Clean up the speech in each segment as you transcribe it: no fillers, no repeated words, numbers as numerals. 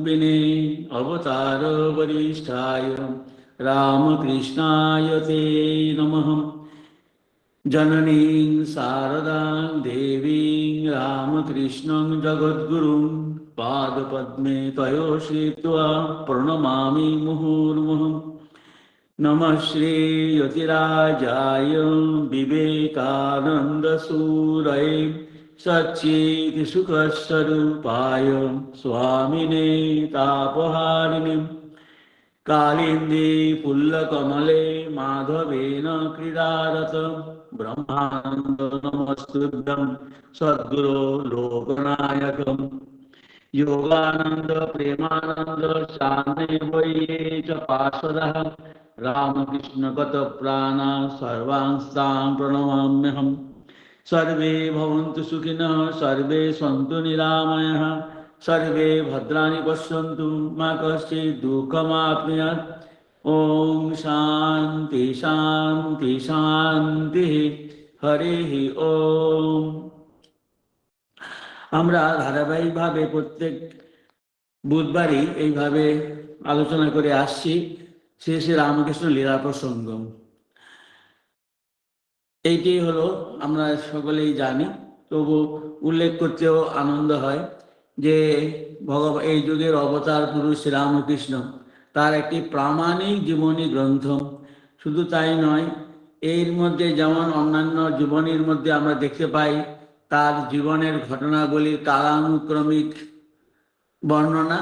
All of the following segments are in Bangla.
रूपिणे अवतार वरिष्ठाय रामकृष्णाय ते नमः। जननीं शारदां देवीं रामकृष्णं जगद्गुरुं पादपद्मे तयोश्रित्वा प्रणमामि मुहुर्मुहुः। नमः श्रीयतिराजाय विवेकानन्दसूरये सच्चित्सुखस्वरूपाय स्वामिने तापहारिणे कालिन्दे पुल्लकमले माधवेन क्रीडारत ब्रह्मानन्द नमस्तुभ्यं सद्गुरो लोकनायकम् योगानंद प्रेमानंद शान्ते वये च पार्षदः रामकृष्ण गत प्राणा सर्वांस्तां प्रणमाम्यहम्। सर्वे भवन्तु सुखिनः सर्वे सन्तु निरामयः सर्वे भद्राणि पश्यन्तु मा कश्चित् दुःखमाप्नुयात्। ओम शांति शांति शांति हरिः ओम। আমরা ধারাবাহিকভাবে প্রত্যেক বুধবারই এইভাবে আলোচনা করে আসছি শ্রী শ্রী রামকৃষ্ণ লীলা প্রসঙ্গ। এইটি হলো আমরা সকলেই জানি, তবু উল্লেখ করতেও আনন্দ হয় যে এই যুগের অবতার পুরুষ শ্রী রামকৃষ্ণ, তার একটি প্রামাণিক জীবনী গ্রন্থ। শুধু তাই নয়, এর মধ্যে যেমন অন্যান্য জীবনীর মধ্যে আমরা দেখতে পাই তার জীবনের ঘটনাগুলির কালানুক্রমিক বর্ণনা,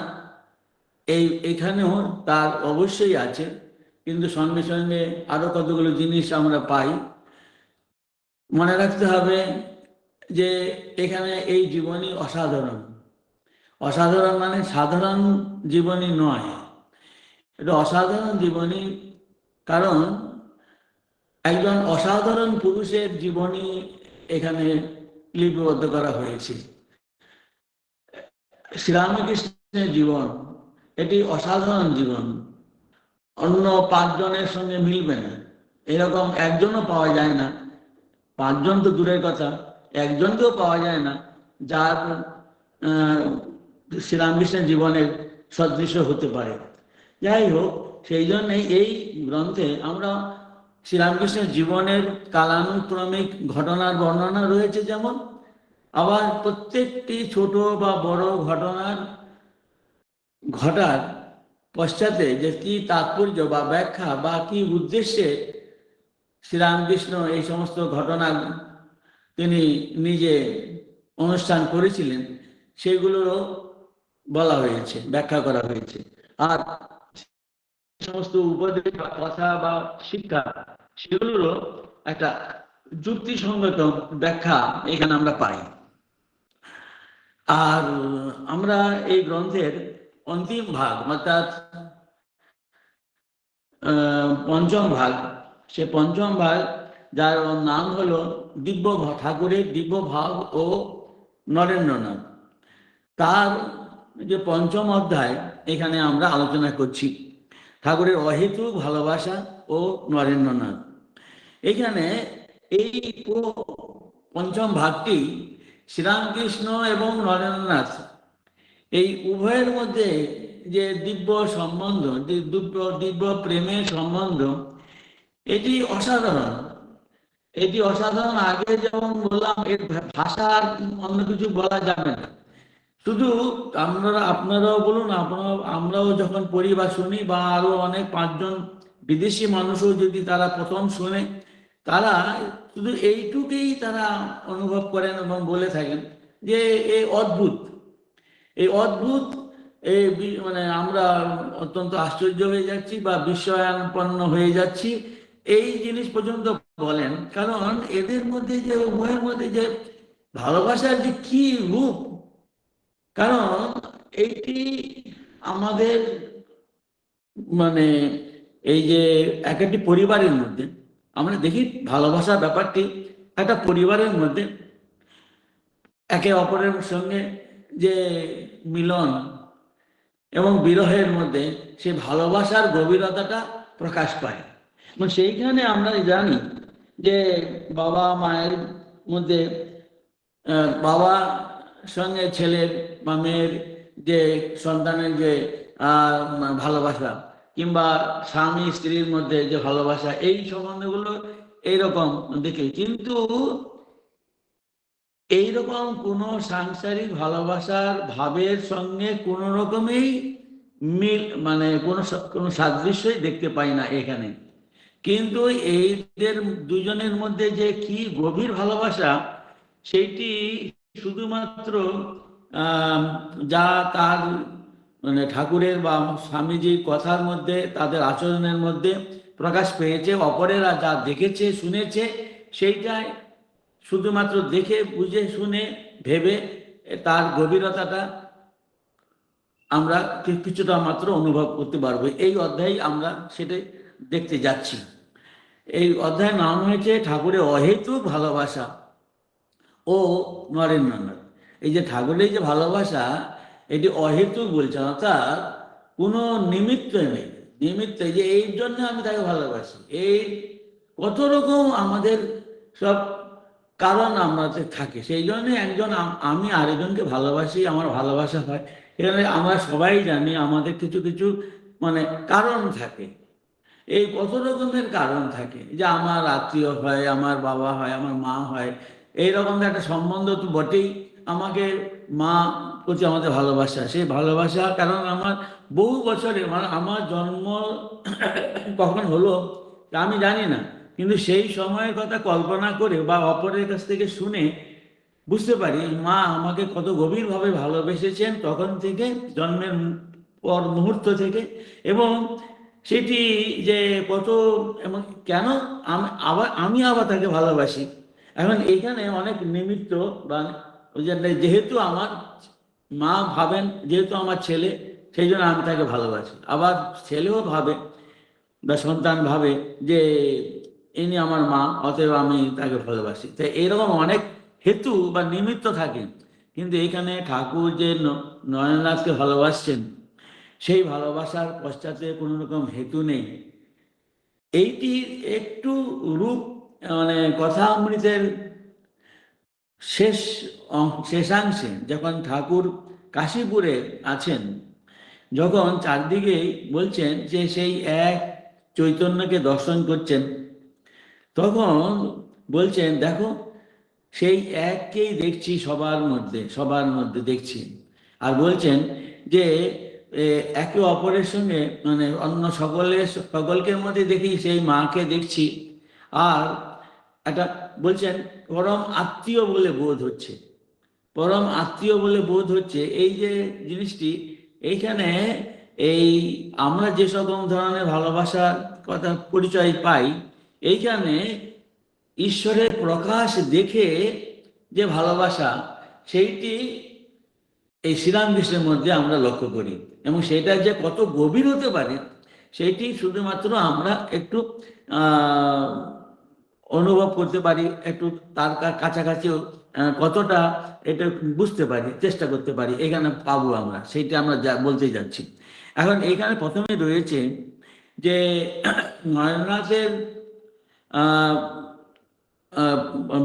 এখানেও তার অবশ্যই আছে, কিন্তু সঙ্গে সঙ্গে আরো কতগুলো জিনিস আমরা পাই। মনে রাখতে হবে যে এখানে এই জীবনী অসাধারণ। অসাধারণ মানে সাধারণ জীবনী নয়, এটা অসাধারণ জীবনী, কারণ একজন অসাধারণ পুরুষের জীবনী এখানে লিপিবদ্ধ করা হয়েছে। শ্রীরামকৃষ্ণের জীবন এটি অসাধারণ জীবন, অন্য পাঁচজনের সঙ্গে মিলবে না, এরকম একজনও পাওয়া যায় না। পাঁচজন তো দূরের কথা, একজনকেও পাওয়া যায় না যার শ্রীরামকৃষ্ণের জীবনের সদৃশ্য হতে পারে। যাই হোক, সেই জন্যই এই গ্রন্থে আমরা শ্রীরামকৃষ্ণের জীবনের কালানুক্রমিক ঘটনার বর্ণনা রয়েছে যেমন, আবার প্রত্যেকটি ছোট বা বড় ঘটার পশ্চাতে যে কি তাৎপর্য বা ব্যাখ্যা বা কি উদ্দেশ্যে শ্রীরামকৃষ্ণ এই সমস্ত ঘটনা তিনি নিজে অনুষ্ঠান করেছিলেন সেগুলোরও বলা হয়েছে, ব্যাখ্যা করা হয়েছে। আর সমস্ত উপদেশ বা কথা বা শিক্ষা সেগুলোরও একটা যুক্তিসঙ্গত ব্যাখ্যা এখানে আমরা পাই। আর আমরা এই গ্রন্থের অন্তিম ভাগ অর্থাৎ পঞ্চম ভাগ, সে পঞ্চম ভাগ যার নাম হলো দিব্য ঠাকুরের দিব্য ভাব ও নরেন্দ্রনাথ, তার যে পঞ্চম অধ্যায় এখানে আমরা আলোচনা করছি, ঠাকুরের অহেতুক ভালোবাসা ও নরেন্দ্রনাথ। এখানে এই পুরো পঞ্চম ভাগটি শ্রীরামকৃষ্ণ এবং নরেন্দ্রনাথ এই উভয়ের মধ্যে যে দিব্য সম্বন্ধ, দিব্য প্রেমের সম্বন্ধ, এটি অসাধারণ। এটি অসাধারণ, আগে যেমন বললাম এর ভাষার অন্য কিছু বলা যাবে না। শুধু আপনারাও বলুন, আমরাও যখন পড়ি বা শুনি, বা আরো অনেক পাঁচজন বিদেশি মানুষও যদি তারা প্রথম শুনে, তারা শুধু এইটুকুই তারা অনুভব করেন এবং বলে থাকেন যে এই অদ্ভুত, মানে আমরা অত্যন্ত আশ্চর্য হয়ে যাচ্ছি বা বিস্ময়াপন্ন হয়ে যাচ্ছি, এই জিনিস পর্যন্ত বলেন। কারণ এদের মধ্যে যে উভয়ের মধ্যে যে ভালোবাসার যে কি রূপ, কারণ এইটি আমাদের মানে এই যে একটি পরিবারের মধ্যে আমরা দেখি ভালোবাসার ব্যাপারটি একটা পরিবারের মধ্যে একে অপরের সঙ্গে যে মিলন এবং বিরহের মধ্যে সে ভালোবাসার গভীরতাটা প্রকাশ পায়। সেইখানে আমরা জানি যে বাবা মায়ের মধ্যে বাবা সঙ্গে ছেলের বা মেয়ের যে সন্তানের যে ভালোবাসা, কিংবা স্বামী স্ত্রীর মধ্যে যে ভালোবাসা, এই সম্বন্ধগুলো এইরকম দেখি। কিন্তু এইরকম কোনো সাংসারিক ভালোবাসার ভাবের সঙ্গে কোনো রকমেই মিল, মানে কোনো সাদৃশ্যই দেখতে পাই না এখানে। কিন্তু এইদের দুজনের মধ্যে যে কি গভীর ভালোবাসা, সেইটি শুধুমাত্র যা তার মানে ঠাকুরের বা স্বামীজির কথার মধ্যে, তাদের আচরণের মধ্যে প্রকাশ পেয়েছে। অপরেরা যা দেখেছে শুনেছে, সেইটাই শুধুমাত্র দেখে বুঝে শুনে ভেবে তার গভীরতাটা আমরা কিছুটা মাত্র অনুভব করতে পারবো। এই অধ্যায়ে আমরা সেটাই দেখতে যাচ্ছি। এই অধ্যায়ের নাম হয়েছে ঠাকুরের অহেতুক ভালোবাসা ও নরেন্দ্রনাথ। এই যে ঠাকুরের যে ভালোবাসা, এটি অহেতুক বলছে, অর্থাৎ কোনো নিমিত্ত নেই। নিমিত্ত যে এই জন্য আমি তাকে ভালোবাসি, এই কত রকম আমাদের সব কারণ আমাদের থাকে। সেই জন্য একজন আমি আরেকজনকে ভালোবাসি, আমার ভালোবাসা হয়। এখানে আমরা সবাই জানি আমাদের কিছু কিছু মানে কারণ থাকে। এই কত রকমের কারণ থাকে, যে আমার আত্মীয় হয়, আমার বাবা হয়, আমার মা হয়, এইরকম একটা সম্বন্ধ তো বটেই। আমাকে মা প্রতি আমাদের ভালোবাসা, সেই ভালোবাসা কারণ আমার বহু বছরে, মানে আমার জন্ম কখন হলো তা আমি জানি না, কিন্তু সেই সময়ের কথা কল্পনা করে বা অপরের কাছ থেকে শুনে বুঝতে পারি মা আমাকে কত গভীরভাবে ভালোবেসেছেন তখন থেকে, জন্মের পর মুহূর্ত থেকে। এবং সেটি যে কত এবং কেন আমি আবার তাকে ভালোবাসি। এখন এখানে অনেক নিমিত্ত বা যেহেতু আমার মা ভাবেন যেহেতু আমার ছেলে, সেই জন্য আমি তাকে ভালোবাসি। আবার ছেলেও ভাবে বা সন্তান ভাবে যে ইনি আমার মা, অতএব আমি তাকে ভালোবাসি। তাই এরকম অনেক হেতু বা নিমিত্ত থাকে। কিন্তু এখানে ঠাকুর যে নরেন্দ্রনাথকে ভালোবাসছেন, সেই ভালোবাসার পশ্চাতে কোনো রকম হেতু নেই। এইটি একটু রূপ মানে কথা অমৃতের শেষাংশে যখন ঠাকুর কাশীপুরে আছেন, যখন চারদিকেই বলছেন যে সেই এক চৈতন্যকে দর্শন করছেন, তখন বলছেন দেখো সেই এককেই দেখছি সবার মধ্যে দেখছি। আর বলছেন যে একে অপরের সঙ্গে মানে অন্য সকলকে মধ্যে দেখি সেই মাকে দেখছি। আর একটা বলছেন পরম আত্মীয় বলে বোধ হচ্ছে, পরম আত্মীয় বলে বোধ হচ্ছে। এই যে জিনিসটি এইখানে, এই আমরা যে সকল ধরনের ভালোবাসার কথা পরিচয় পাই, এইখানে ঈশ্বরের প্রকাশ দেখে যে ভালোবাসা, সেইটি এই শ্রীরামকৃষ্ণের মধ্যে আমরা লক্ষ্য করি। এবং সেটা যে কত গভীর হতে পারে, সেইটি শুধুমাত্র আমরা একটু অনুভব করতে পারি, একটু তার কাছাকাছিও কতটা এটা বুঝতে পারি, চেষ্টা করতে পারি, এখানে পাবো আমরা। সেইটা আমরা বলতে যাচ্ছি। এখন এইখানে প্রথমে রয়েছে যে নরেন্দ্রনাথের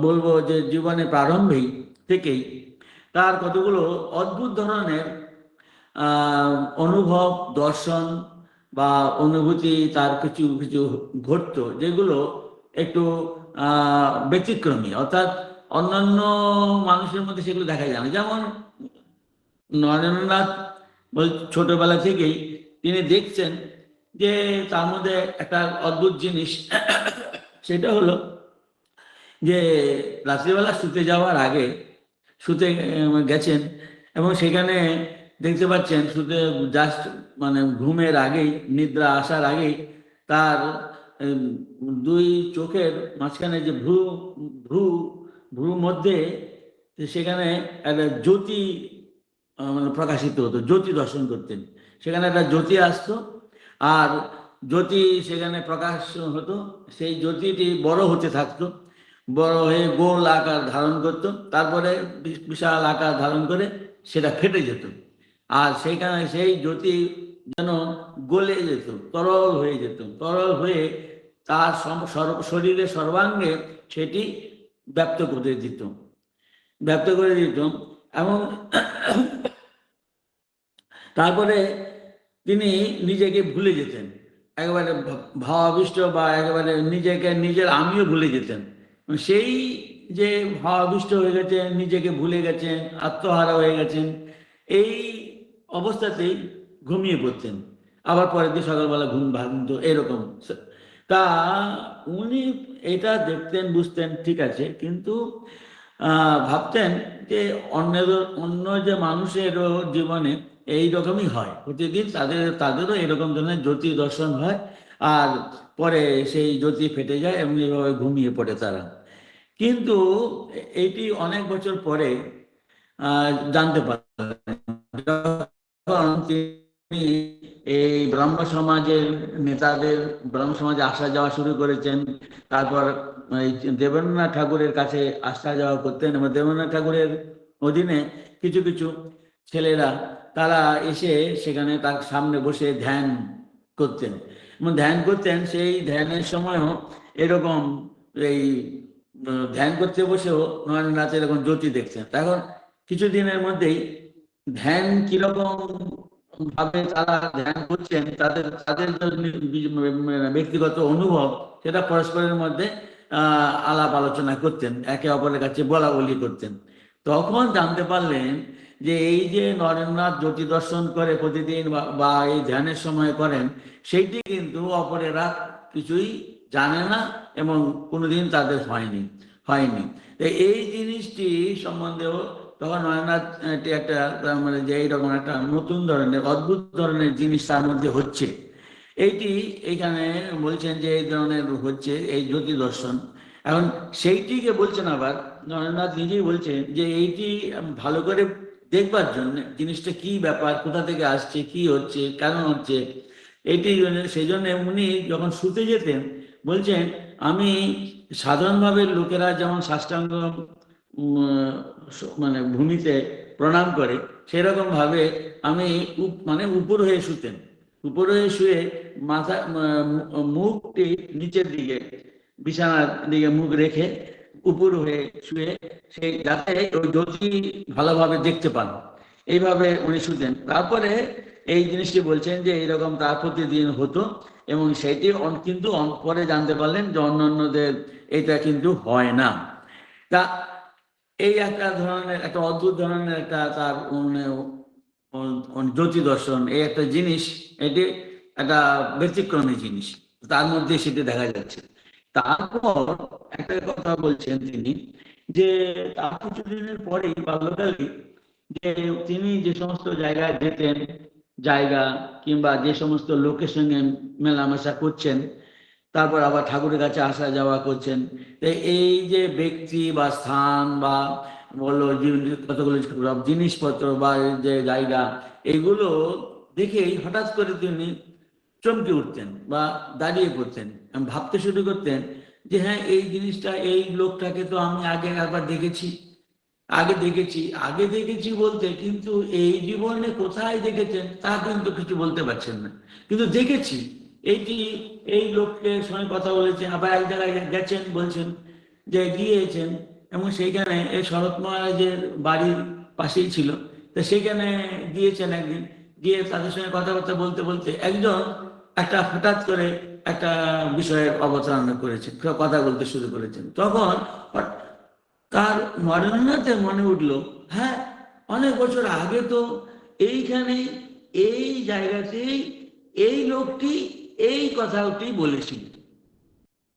বলবো যে জীবনের প্রারম্ভেই থেকেই তার কতগুলো অদ্ভুত ধরনের অনুভব, দর্শন বা অনুভূতি তার কিছু কিছু ঘটতো, যেগুলো একটু ব্যতিক্রমী, অর্থাৎ অন্যান্য মানুষের মধ্যে সেগুলো দেখা যায় না। যেমন নরেন্দ্রনাথ ছোটবেলা থেকেই তিনি দেখছেন যে তার মধ্যে একটা অদ্ভুত জিনিস, সেটা হলো যে রাত্রিবেলা শুতে যাওয়ার আগে শুতে গেছেন এবং সেখানে দেখতে পাচ্ছেন শুতে জাস্ট মানে ঘুমের আগেই, নিদ্রা আসার আগেই তার দুই চোখের মাঝখানে যে ভ্রু মধ্যে সেখানে একটা জ্যোতি মানে প্রকাশিত হতো, জ্যোতি দর্শন করতেন। সেখানে একটা জ্যোতি আসতো আর জ্যোতি সেখানে প্রকাশ হতো। সেই জ্যোতিটি বড় হতে থাকতো, বড় হয়ে গোল আকার ধারণ করত, তারপরে বিশাল আকার ধারণ করে সেটা ফেটে যেত। আর সেইখানে সেই জ্যোতি যেন গলে যেত, তরল হয়ে যেত, তরল হয়ে তার শরীরে সর্বাঙ্গে সেটি ব্যক্ত করে দিত এবং তারপরে তিনি নিজেকে ভুলে যেতেন, একেবারে ভাবাবিষ্ট বা একেবারে নিজের আমিও ভুলে যেতেন। সেই যে ভাবাবিষ্ট হয়ে গেছেন, নিজেকে ভুলে গেছেন, আত্মহারা হয়ে গেছেন, এই অবস্থাতেই ঘুমিয়ে পড়তেন। আবার পরের দিন সকালবেলা ঘুম ভাঙত, এরকম। তা উনি এটা দেখতেন, বুঝতেন, ঠিক আছে, কিন্তু ভাবতেন যে অন্য যে মানুষেরও জীবনে এই রকমই হয়, প্রতিদিন তাদেরও এরকম ধরনের জ্যোতি দর্শন হয়, আর পরে সেই জ্যোতি ফেটে যায় এবং এইভাবে ঘুমিয়ে পড়ে তারা। কিন্তু এইটি অনেক বছর পরে জানতে পারলেন, যখন তিনি এই ব্রহ্ম সমাজের নেতাদের ব্রহ্ম সমাজে আসা যাওয়া শুরু করেছেন। তারপর এই দেবেন্দ্রনাথ ঠাকুরের কাছে আসা যাওয়া করতেন, এবং দেবেন্দ্রনাথ ঠাকুরের অধীনে কিছু কিছু ছেলেরা তারা এসে সেখানে তার সামনে বসে ধ্যান করতেন এবং ধ্যান করতেন। সেই ধ্যানের সময়ও এরকম এই ধ্যান করতে বসেও নরেন্দ্রনাথ এরকম জ্যোতি দেখতেন। তখন কিছুদিনের মধ্যেই ধ্যান কিরকম ভাবে তারা ধ্যান করছেন, তাদের তাদের ব্যক্তিগত অনুভব, সেটা পরস্পরের মধ্যে আলাপ আলোচনা করতেন, একে অপরের কাছে বলা বলি করতেন। তখন জানতে পারলেন যে এই যে নরেন্দ্রনাথ জ্যোতি দর্শন করে প্রতিদিন বা এই ধ্যানের সময় করেন, সেইটি কিন্তু অপরেরা কিছুই জানে না এবং কোনোদিন তাদের হয়নি। এই জিনিসটি সম্বন্ধেও তখন নরেন্দ্রনাথ একটা মানে যে এইরকম একটা নতুন ধরনের অদ্ভুত ধরনের জিনিস তার মধ্যে হচ্ছে, এইটি এইখানে বলছেন যে এই ধরনের হচ্ছে এই জ্যোতি দর্শন। এখন সেইটিকে বলছেন, আবার নরেন্দ্রনাথ নিজেই বলছেন যে এইটি ভালো করে দেখবার জন্য জিনিসটা কি ব্যাপার, কোথা থেকে আসছে, কি হচ্ছে, কেন হচ্ছে, এইটি সেই জন্য উনি যখন শুতে যেতেন বলছেন, আমি সাধারণভাবে লোকেরা যেমন সাষ্টাঙ্গ মানে ভূমিতে প্রণাম করে, সেরকম ভাবে আমি মানে উপর হয়ে শুতেন। উপর হয়ে শুয়ে মাথা মুখটি নিচের দিকে, বিছানার দিকে মুখ রেখে উপর হয়ে শুয়ে, সেই যাতে ওই জ্যোতি ভালোভাবে দেখতে পান, এইভাবে উনি শুতেন। তারপরে এই জিনিসটি বলছেন যে এইরকম তার প্রতিদিন হতো এবং সেটি কিন্তু পরে জানতে পারলেন যে অন্যান্যদের এটা কিন্তু হয় না। তা এই একটা ধরনের একটা অদ্ভুত ধরনের একটা তার জ্যোতি দর্শন, এই একটা জিনিস, এটি একটা ব্যতিক্রমী জিনিস, তার মধ্যে সেটি দেখা যাচ্ছে। তারপর একটা কথা বলছেন তিনি যে তার কিছুদিনের পরেই বাল্যকালে যে তিনি যে সমস্ত জায়গায় যেতেন, জায়গা কিংবা যে সমস্ত লোকের সঙ্গে মেলামেশা করছেন, তারপর আবার ঠাকুরের কাছে আসা যাওয়া করছেন, এই যে ব্যক্তি বা স্থান বা বলো কতগুলো জিনিসপত্র বা যে জায়গা, এগুলো দেখেই হঠাৎ করে তিনি চমকে উঠতেন বা দাঁড়িয়ে পড়তেন, ভাবতে শুরু করতেন যে হ্যাঁ, এই জিনিসটা, এই লোকটাকে তো আমি আগে একবার দেখেছি। আগে দেখেছি বলতে, কিন্তু এই জীবনে কোথায় দেখেছেন তা কিন্তু কিছু বলতে পারছেন না, কিন্তু দেখেছি এইটি, এই লোককে সঙ্গে কথা বলেছেন, আবার এক জায়গায় গেছেন বলছেন যে গিয়েছেন, এবং সেইখানে এই শরৎ মহারাজের বাড়ির পাশেই ছিল, তো সেইখানে গিয়েছেন একদিন, গিয়ে তাদের সঙ্গে কথাবার্তা বলতে বলতে একজন একটা হঠাৎ করে একটা বিষয়ের অবতারণা করেছেন, কথা বলতে শুরু করেছেন। তখন তার নরেন্দ্রনাথের মনে উঠলো, হ্যাঁ, অনেক বছর আগে তো এইখানে এই জায়গাতেই এই লোকটি এই কথাটি বলেছিল,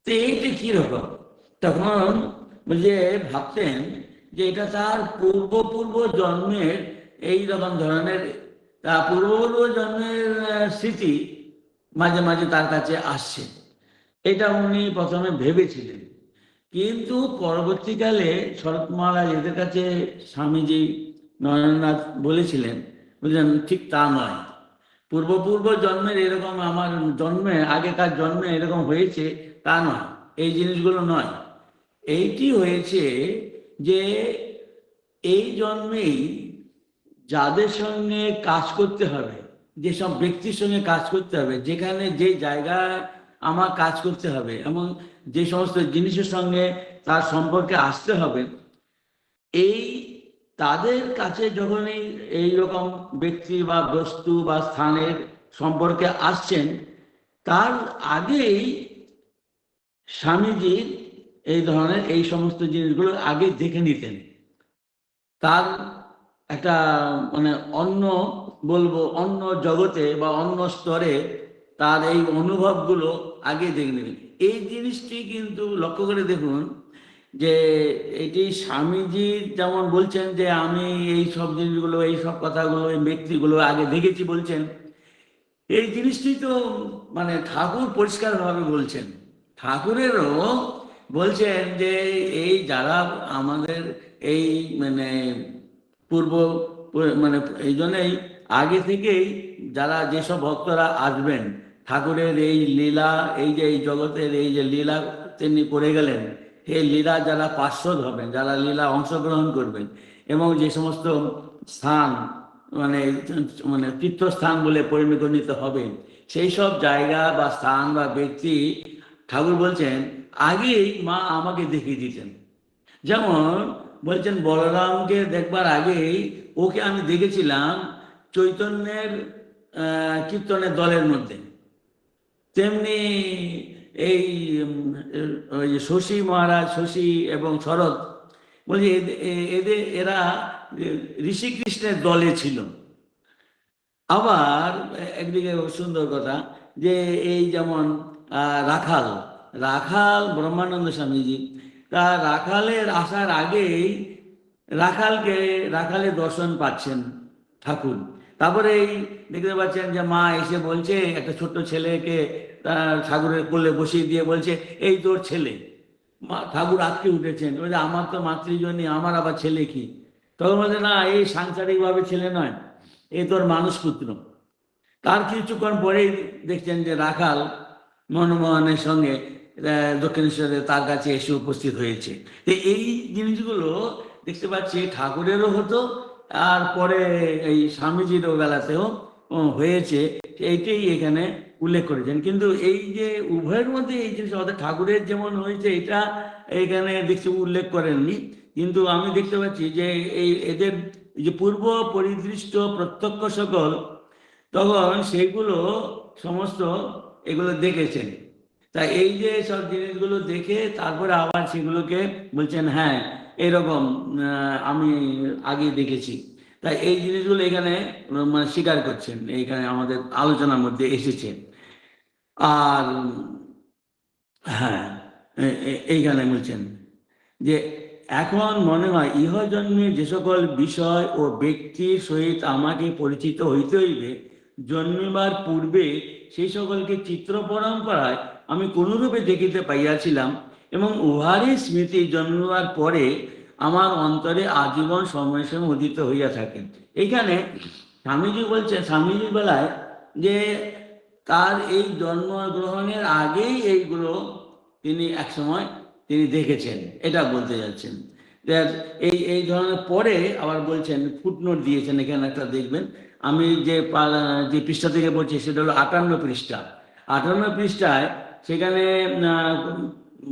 তো এইটি কিরকম? তখন যে ভাবতেন যে এটা তার পূর্ব জন্মের এই রকম ধরনের পূর্ব জন্মের স্মৃতি মাঝে মাঝে তার কাছে আসছে, এটা উনি প্রথমে ভেবেছিলেন। কিন্তু পরবর্তীকালে শরৎ মহারাজ এদের কাছে স্বামীজি নরেন্দ্রনাথ বলেছিলেন, বুঝলেন, ঠিক তা নয়, পূর্ব জন্মের এরকম আমার জন্মে, আগেকার জন্মে এরকম হয়েছে তা নয়, এই জিনিসগুলো নয়। এইটি হয়েছে যে এই জন্মেই যাদের সঙ্গে কাজ করতে হবে, যেসব ব্যক্তির সঙ্গে কাজ করতে হবে, যেখানে যে জায়গায় আমার কাজ করতে হবে এবং যে সমস্ত জিনিসের সঙ্গে তার সম্পর্কে আসতে হবে, এই তাদের কাছে যখনই এইরকম ব্যক্তি বা বস্তু বা স্থানের সম্পর্কে আসছেন, তার আগেই স্বামীজি এই ধরনের এই সমস্ত জিনিসগুলো আগে দেখে নিতেন। তার একটা মানে অন্য বলবো অন্য জগতে বা অন্য স্তরে তার এই অনুভবগুলো আগে দেখে নেবেন। এই জিনিসটি কিন্তু লক্ষ্য করে দেখুন যে এটি স্বামীজি যেমন বলছেন যে আমি এই সব জিনিসগুলো, এই সব কথাগুলো, এই ব্যক্তিগুলো আগে দেখেছি বলছেন, এই জিনিসটি তো মানে ঠাকুর পরিষ্কারভাবে বলছেন। ঠাকুরেরও বলছেন যে এই যারা আমাদের এই মানে পূর্ব মানে এই জন্যই আগে থেকেই যারা যেসব ভক্তরা আসবেন, ঠাকুরের এই লীলা, এই যে এই জগতের এই যে লীলা তিনি করে গেলেন, এই লীলা যারা পার্শ্বদ হবেন, যারা লীলা অংশগ্রহণ করবেন, এবং যে সমস্ত স্থান মানে মানে তীর্থস্থান বলে পরিগণিত হবে, সেই সব জায়গা বা স্থান বা ব্যক্তি ঠাকুর বলছেন আগেই মা আমাকে দেখিয়ে দিতেন। যেমন বলছেন বলরামকে দেখবার আগেই ওকে আমি দেখেছিলাম চৈতন্যের কীর্তনের দলের মধ্যে। তেমনি এই ওই শশী মহারাজ, শশী এবং শরৎ, বলছি এরা ঋষিকৃষ্ণের দলে ছিল। আবার একদিকে সুন্দর কথা যে এই যেমন রাখাল, রাখাল ব্রহ্মানন্দ স্বামীজি, তা রাখালের আসার আগেই রাখালের দর্শন পাচ্ছেন ঠাকুর। তারপরে এই দেখতে পাচ্ছেন যে মা এসে বলছে একটা ছোট্ট ছেলেকে ঠাকুরের কোলে বসিয়ে দিয়ে বলছে এই তোর ছেলে। ঠাকুর আটকে উঠেছেন, বলছে আমার তো মাতৃজনী, আমার আবার ছেলে কি? তখন বলছে না, এই সাংসারিকভাবে ছেলে নয়, এ তোর মানুষ পুত্র। তার কিছুক্ষণ পরেই দেখছেন যে রাখাল মনমোহনের সঙ্গে দক্ষিণেশ্বরে তার কাছে এসে উপস্থিত হয়েছে। তো এই জিনিসগুলো দেখতে পাচ্ছি ঠাকুরেরও হতো, আর পরে এই স্বামীজিরও বেলাতেও হয়েছে, এইটাই এখানে উল্লেখ করেছেন। কিন্তু এই যে উভয়ের মধ্যে এই জিনিস অর্থাৎ ঠাকুরের যেমন হয়েছে এটা এখানে দেখছি উল্লেখ করেননি, কিন্তু আমি দেখতে পাচ্ছি যে এই এদের যে পূর্ব পরিদৃষ্ট প্রত্যক্ষ সকল, তখন সেগুলো সমস্ত এগুলো দেখেছেন। তা এই যে সব জিনিসগুলো দেখে তারপরে আবার সেগুলোকে বলছেন হ্যাঁ এরকম আমি আগে দেখেছি। তাই এই জিনিসগুলো এখানে মানে স্বীকার করছেন, এইখানে আমাদের আলোচনার মধ্যে এসেছে। আর হ্যাঁ, এইখানে বলছেন যে এখন মনে হয় ইহজন্মে যে সকল বিষয় ও ব্যক্তির সহিত আমাকে পরিচিত হইতে হইবে, জন্মিবার পূর্বে সেই সকলকে চিত্র পরম্পরায় আমি কোনরূপে দেখিতে পাইয়াছিলাম, এবং উহারই স্মৃতি জন্মিবার পরে আমার অন্তরে আজীবন সময় সময় উদিত হইয়া থাকেন। এইখানে স্বামীজি বলছে, স্বামীজির বেলায় যে তার এই জন্মগ্রহণের আগেই এইগুলো তিনি একসময় তিনি দেখেছেন, এটা বলতে যাচ্ছেন। এই এই ধরনের পরে আবার বলছেন, ফুটনোট দিয়েছেন এখানে একটা দেখবেন, আমি যে পৃষ্ঠা থেকে বলছি সেটা হলো 58 পৃষ্ঠা। 58 পৃষ্ঠায় সেখানে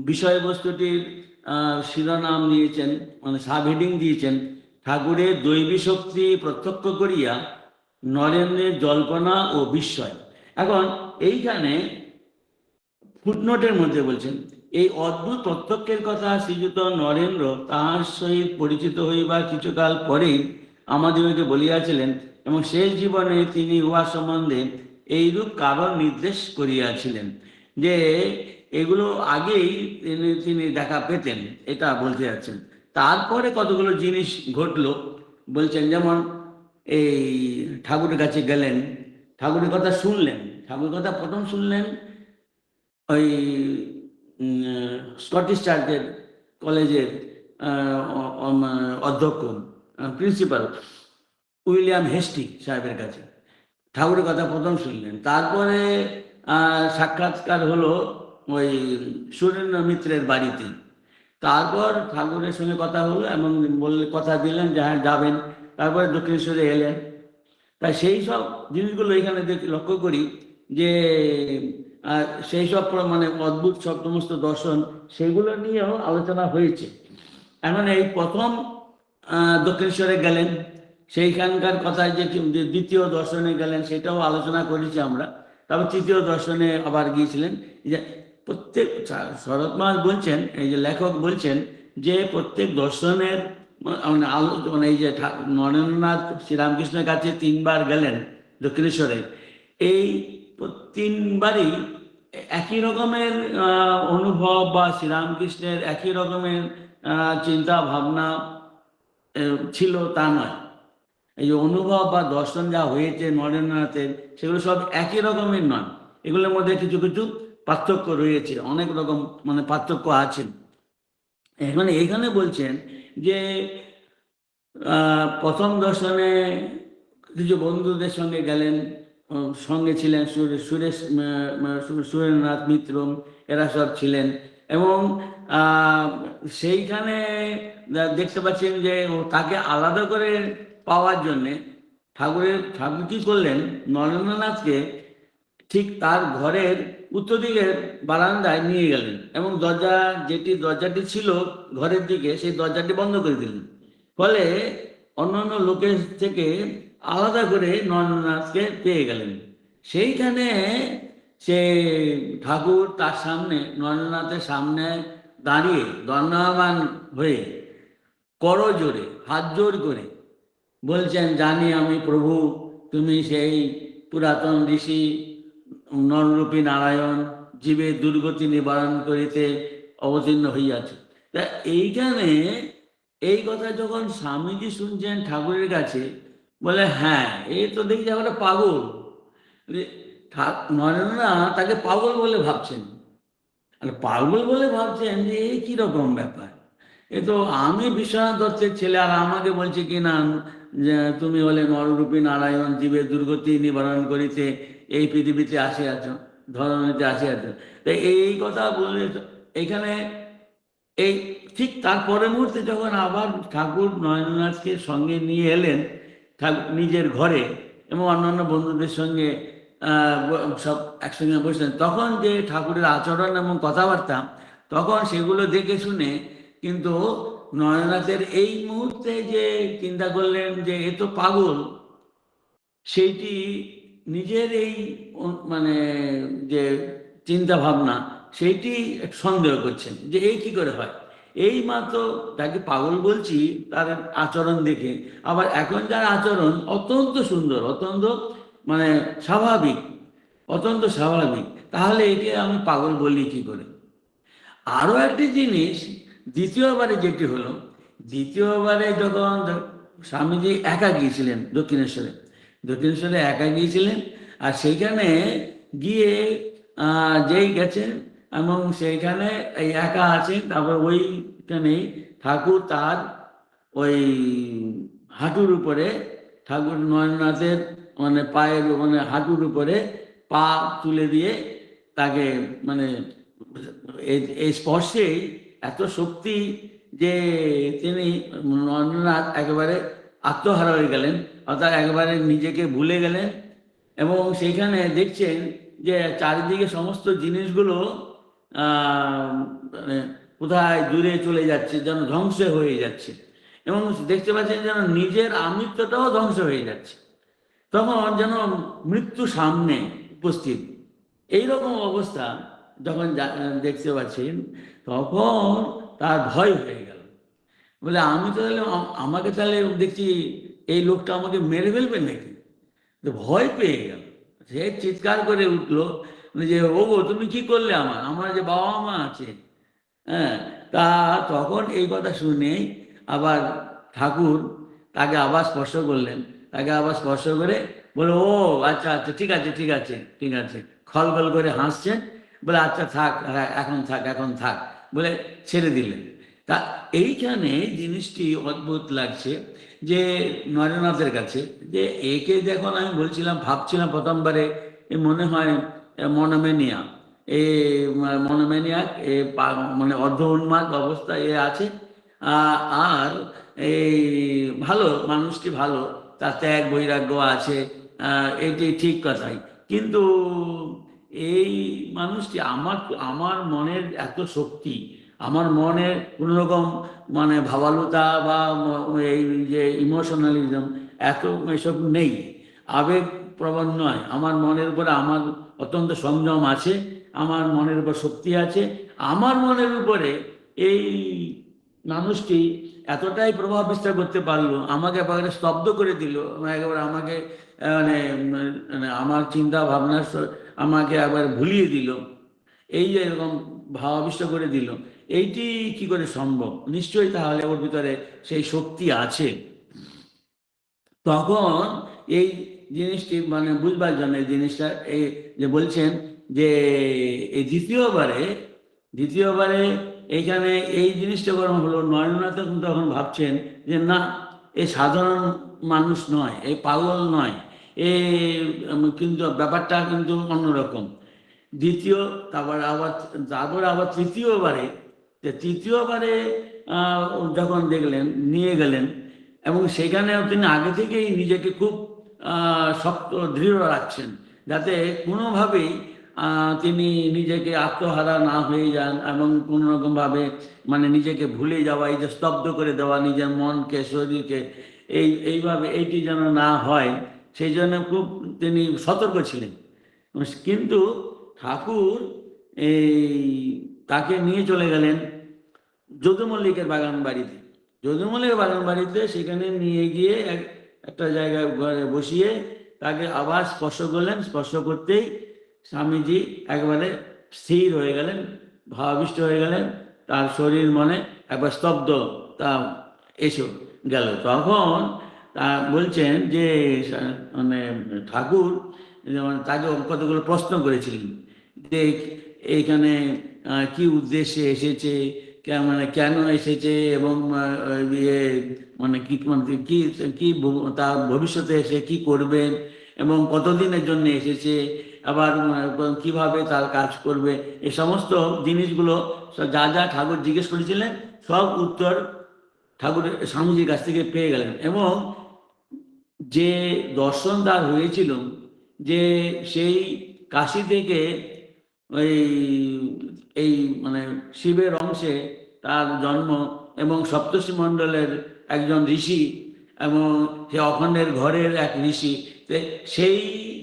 বিষয়বস্তুটির শিরোনাম দিয়েছেন, মানে সাব হেডিং দিয়েছেন, ঠাকুরের দৈবী শক্তি প্রত্যক্ষ করিয়া নরেন্দ্রের জল্পনা ও বিস্ময়। এখন এইখানে ফুটনোটের মধ্যে বলছেন এই অদ্ভুত প্রত্যক্ষের কথা শ্রীযুত নরেন্দ্র তাহার সহিত পরিচিত হইবার কিছুকাল পরেই আমাদিগকে বলিয়াছিলেন, এবং শেষ জীবনে তিনি উহা সম্বন্ধে এইরূপ কারণ নির্দেশ করিয়াছিলেন যে এগুলো আগেই তিনি দেখা পেতেন, এটা বলতে যাচ্ছেন। তারপরে কতগুলো জিনিস ঘটলো বলছেন, যেমন এই ঠাকুরের কাছে গেলেন, ঠাকুরের কথা শুনলেন, ঠাকুরের কথা প্রথম শুনলেন ওই স্কটিশ চার্চের কলেজের অধ্যক্ষ প্রিন্সিপাল উইলিয়াম হেস্টি সাহেবের কাছে ঠাকুরের কথা প্রথম শুনলেন। তারপরে সাক্ষাৎকার হলো ওই সুরেন্দ্র মিত্রের বাড়িতে। তারপর ঠাকুরের সঙ্গে কথা হলো এবং বললে কথা দিলেন যে হ্যাঁ যাবেন। তারপরে দক্ষিণেশ্বরে এলেন। তাই সেই সব জিনিসগুলো এখানে লক্ষ্য করি যে সেই সব মানে অদ্ভুত সব সমস্ত দর্শন সেগুলো নিয়েও আলোচনা হয়েছে। এখন এই প্রথম দক্ষিণেশ্বরে গেলেন, সেইখানকার কথায় যে দ্বিতীয় দর্শনে গেলেন সেটাও আলোচনা করেছি আমরা। তারপর তৃতীয় দর্শনে আবার গিয়েছিলেন। যে প্রত্যেক শরৎ মাস বলছেন, এই যে লেখক বলছেন যে প্রত্যেক দর্শনের মানে মানে এই যে নরেন্দ্রনাথ শ্রীরামকৃষ্ণের কাছে 3বার গেলেন দক্ষিণেশ্বরে, এই 3বারই একই রকমের অনুভব বা শ্রীরামকৃষ্ণের একই রকমের চিন্তা ভাবনা ছিল তা নয়। এই যে অনুভব বা দর্শন যা হয়েছে নরেন্দ্রনাথের, সেগুলো সব একই রকমের নয়, এগুলোর মধ্যে কিছু কিছু পার্থক্য রয়েছে, অনেক রকম মানে পার্থক্য আছে। এখানে বলছেন যে প্রথম দর্শনে কিছু বন্ধুদের সঙ্গে গেলেন, সঙ্গে ছিলেন সুরেন্দ্রনাথ মিত্র, এরা সব ছিলেন। এবং সেইখানে দেখতে পাচ্ছেন যে তাকে আলাদা করে পাওয়ার জন্যে ঠাকুর কি করলেন, নরেন্দ্রনাথকে ঠিক তার ঘরের উত্তর দিকের বারান্দায় নিয়ে গেলেন এবং দরজাটি ছিল ঘরের দিকে, সেই দরজাটি বন্ধ করে দিলেন। ফলে অন্যান্য লোকের থেকে আলাদা করে নরেন্দ্রনাথকে পেয়ে গেলেন। সেইখানে সে ঠাকুর তার সামনে, নরেন্দ্রনাথের সামনে দাঁড়িয়ে দণ্ডায়মান হয়ে করজোড়ে হাত জোর করে বলছেন, জানি আমি প্রভু তুমি সেই পুরাতন ঋষি নররূপী নারায়ণ, জীবের দুর্গতি নিবারণ করিতে অবতীর্ণ হইয়াছ। তা এইখানে এই কথা যখন স্বামীজি শুনছেন ঠাকুরের কাছে, বলে হ্যাঁ এই তো দেখছি একটা পাগল। নরেন্দ্রনাথ তাকে পাগল বলে ভাবছেন, আর পাগল বলে ভাবছেন যে এই কিরকম ব্যাপার, এ তো আমি বিশ্বনাথ দত্তের ছেলে, আর আমাকে বলছে কি না যে তুমি হলে নররূপী নারায়ণ, জীবের দুর্গতি নিবারণ করিতে এই পৃথিবীতে আসিয়াছ, ধরণীতে আসিয়াছ। তাই এই কথা বলে এখানে এই ঠিক তারপরের মুহূর্তে যখন আবার ঠাকুর নরেন্দ্রনাথকে সঙ্গে নিয়ে এলেন ঠাকুর নিজের ঘরে এবং অন্যান্য বন্ধুদের সঙ্গে সব একসঙ্গে বসলেন, তখন যে ঠাকুরের আচরণ এবং কথাবার্তা, তখন সেগুলো দেখে শুনে কিন্তু নরেন্দ্রনাথের এই মুহূর্তে যে চিন্তা করলেন যে এ তো পাগল, সেইটি নিজের এই মানে যে চিন্তা ভাবনা সেইটি সন্দেহ করছেন যে এই কি করে হয়। এই মাত্র তাকে পাগল বলছি তার আচরণ দেখে, আবার এখন যার আচরণ অত্যন্ত সুন্দর, অত্যন্ত মানে স্বাভাবিক, অত্যন্ত স্বাভাবিক, তাহলে একে আমি পাগল বলি কি করে। আরও একটি জিনিস দ্বিতীয়বারে যেটি হলো, দ্বিতীয়বারে যখন স্বামীজি একা গিয়েছিলেন দক্ষিণেশ্বরে একা গিয়েছিলেন, আর সেইখানে গিয়ে যেই গেছেন এবং সেইখানে এই একা আছেন, তারপর ওইখানেই ঠাকুর তার ওই হাঁটুর উপরে, ঠাকুর নরেন্দ্রনাথের মানে পায়ের মানে হাঁটুর উপরে পা তুলে দিয়ে তাকে মানে এই স্পর্শেই এত শক্তি যে তিনি নরেন্দ্রনাথ একেবারে আত্মহারা হয়ে গেলেন, অর্থাৎ একেবারে নিজেকে ভুলে গেলেন। এবং সেইখানে দেখছেন যে চারিদিকে সমস্ত জিনিসগুলো মানে কোথায় দূরে চলে যাচ্ছে, যেন ধ্বংস হয়ে যাচ্ছে, এবং দেখতে পাচ্ছেন যেন নিজের আমিত্বটাও ধ্বংস হয়ে যাচ্ছে। তখন যেন মৃত্যু সামনে উপস্থিত, এইরকম অবস্থা যখন দেখতে পাচ্ছেন, তখন তার ভয় হয়ে গেল। বলে আমি তো তাহলে আমাকে তাহলে দেখছি এই লোকটা আমাকে মেরে ফেলবে নাকি, তো ভয় পেয়ে গেল। সে চিৎকার করে উঠলো যে ও তুমি কি করলে, আমার যে বাবা মা আছে। হ্যাঁ, তা তখন এই কথা শুনে আবার ঠাকুর তাকে আবার স্পর্শ করলেন, তাকে আবার স্পর্শ করে বলে ও আচ্ছা আচ্ছা ঠিক আছে ঠিক আছে ঠিক আছে, খলখল করে হাসছেন, বলে আচ্ছা থাক এখন থাক বলে ছেড়ে দিলেন। তা এইখানে জিনিসটি অদ্ভুত লাগছে যে নরেন্দ্রনাথের কাছে, যে একে যখন আমি বলছিলাম ভাবছিলাম প্রথমবারে এ মনে হয় মনোমেনিয়া, মনোম্যানিয়াক মানে অর্ধ উন্মাদ অবস্থা এ আছে। আর এই ভালো মানুষটি ভালো, তার ত্যাগ বৈরাগ্য আছে, এটি ঠিক কথাই, কিন্তু এই মানুষটি আমার মনের এত শক্তি আমার মনে কোনো রকম মানে ভাবালুতা বা এই যে ইমোশনালিজম এত এসব নেই, আবেগ প্রবণ নয়। আমার মনের উপরে আমার অত্যন্ত সংযম আছে, আমার মনের উপর শক্তি আছে। আমার মনের উপরে এই মানুষটি এতটাই প্রভাব বিস্তার করতে পারলো, আমাকে একেবারে স্তব্ধ করে দিল, একেবারে আমাকে মানে মানে আমার চিন্তা ভাবনা আমাকে একবার ভুলিয়ে দিল, এই যে এরকম ভাবাবিষ্ট করে দিল। এইটি কি করে সম্ভব? নিশ্চয়ই তাহলে ওর ভিতরে সেই শক্তি আছে। তখন এই জিনিসটি মানে বুঝবার জন্য এই জিনিসটা এই যে বলছেন যে এই দ্বিতীয়বারে এইখানে এই জিনিসটা গরম হলো। নরেন্দ্রনাথ তখন ভাবছেন যে না, এ সাধারণ মানুষ নয়, এ পাগল নয়, এ কিন্তু ব্যাপারটা কিন্তু অন্যরকম। তারপর আবার তৃতীয়বারে যখন দেখলেন, নিয়ে গেলেন, এবং সেখানে তিনি আগে থেকেই নিজেকে খুব শক্ত দৃঢ় রাখছেন, যাতে কোনোভাবেই তিনি নিজেকে আত্মহারা না হয়ে যান, এবং কোনো রকমভাবে মানে নিজেকে ভুলে যাওয়া, এই যে স্তব্ধ করে দেওয়া নিজের মনকে, শরীরকে, এইভাবে এইটি যেন না হয়, সেই জন্য খুব তিনি সতর্ক ছিলেন। কিন্তু ঠাকুর এই তাকে নিয়ে চলে গেলেন যদুমল্লিকের বাগান বাড়িতে। যদুমল্লিকের বাগান বাড়িতে সেখানে নিয়ে গিয়ে একটা জায়গায় ঘরে বসিয়ে তাকে আবার স্পর্শ করলেন। স্পর্শ করতেই স্বামীজি একবারে স্থির হয়ে গেলেন, ভাবাবিষ্ট হয়ে গেলেন, তার শরীর মনে একবার স্তব্ধ তা এসে গেল। তখন তা বলছেন যে মানে ঠাকুর তাকে কতগুলো প্রশ্ন করেছিলেন যে এইখানে কি উদ্দেশ্যে এসেছে, মানে কেন এসেছে, এবং মানে কি কি কি তার ভবিষ্যতে এসে কি করবেন, এবং কতদিনের জন্য এসেছে, আবার কিভাবে তার কাজ করবে, এই সমস্ত জিনিসগুলো যা যা ঠাকুর জিজ্ঞেস করেছিলেন সব উত্তর ঠাকুরের স্বামীজির কাছ থেকে পেয়ে গেলেন। এবং যে দর্শন তার হয়েছিল যে সেই কাশী থেকে ওই এই মানে শিবের অংশে তার জন্ম, এবং সপ্তর্ষি মণ্ডলের একজন ঋষি, এবং সে অখণ্ডের ঘরের এক ঋষি, সেই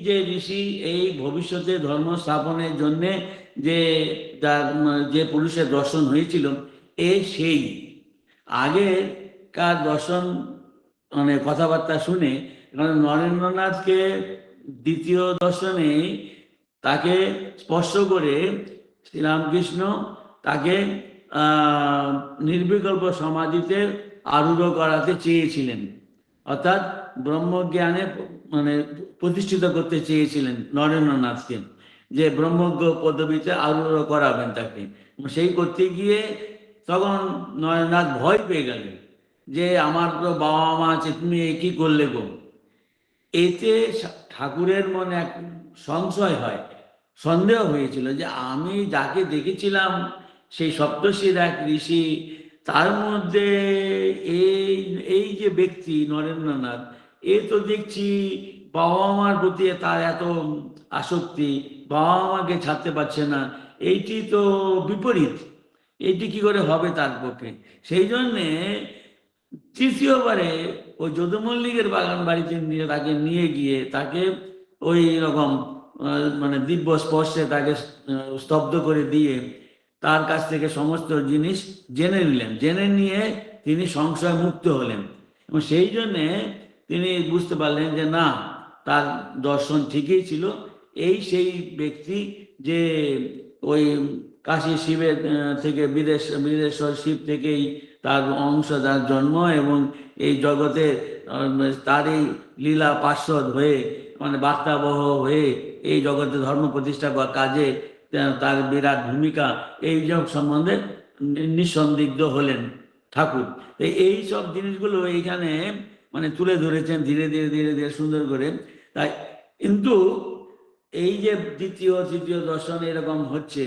যে ঋষি এই ভবিষ্যতে ধর্ম স্থাপনের জন্যে যে তার যে পুরুষের দর্শন হয়েছিল, সেই আগেকার দর্শন মানে কথাবার্তা শুনে নরেন্দ্রনাথকে দ্বিতীয় দর্শনে তাকে স্পর্শ করে শ্রীরামকৃষ্ণ তাকে নির্বিকল্প সমাধিতে আরূঢ় করাতে চেয়েছিলেন, অর্থাৎ ব্রহ্মজ্ঞানে মানে প্রতিষ্ঠিত করতে চেয়েছিলেন নরেন্দ্রনাথকে, যে ব্রহ্মজ্ঞ পদবীতে আরূঢ় করাবেন তাকে। সেই করতে গিয়ে তখন নরেন্দ্রনাথ ভয় পেয়ে গেলেন যে আমার তো বাবা মা আছে, তুমি কি করলে গো। এতে ঠাকুরের মনে এক সংশয় হয়, সন্দেহ হয়েছিল যে আমি যাকে দেখেছিলাম সেই সপ্তর্ষির এক ঋষি, তার মধ্যে এই যে ব্যক্তি নরেন্দ্রনাথ, এ তো দেখছি বাবা মার প্রতি তার এত আসক্তি, বাবা মাকে ছাড়তে পারছে না, এইটি তো বিপরীত, এইটি কি করে হবে তার পক্ষে। সেই জন্যে তৃতীয়বারে ওই যদুমল্লিকের বাগান বাড়িতে তাকে নিয়ে গিয়ে তাকে ওই রকম মানে দিব্য স্পর্শে তাকে স্তব্ধ করে দিয়ে তার কাছ থেকে সমস্ত জিনিস জেনে নিলেন। জেনে নিয়ে তিনি সংশয় মুক্ত হলেন, এবং সেই জন্যে তিনি বুঝতে পারলেন যে না, তার দর্শন ঠিকই ছিল। সেই ব্যক্তি যে ওই কাশী শিবের থেকে বিদেশ্বর শিব থেকেই তার অংশ, তার জন্ম, এবং এই জগতে তারই লীলা পার্শ্বদ হয়ে মানে বার্তাবহ হয়ে এই জগতে ধর্ম প্রতিষ্ঠা কাজে তার বিরাট ভূমিকা, এই সব সম্বন্ধে নিঃসন্দিগ্ধ হলেন ঠাকুর। এই সব জিনিসগুলো এইখানে মানে তুলে ধরেছেন ধীরে ধীরে ধীরে ধীরে সুন্দর করে। তাই কিন্তু এই যে দ্বিতীয় তৃতীয় দর্শন এরকম হচ্ছে,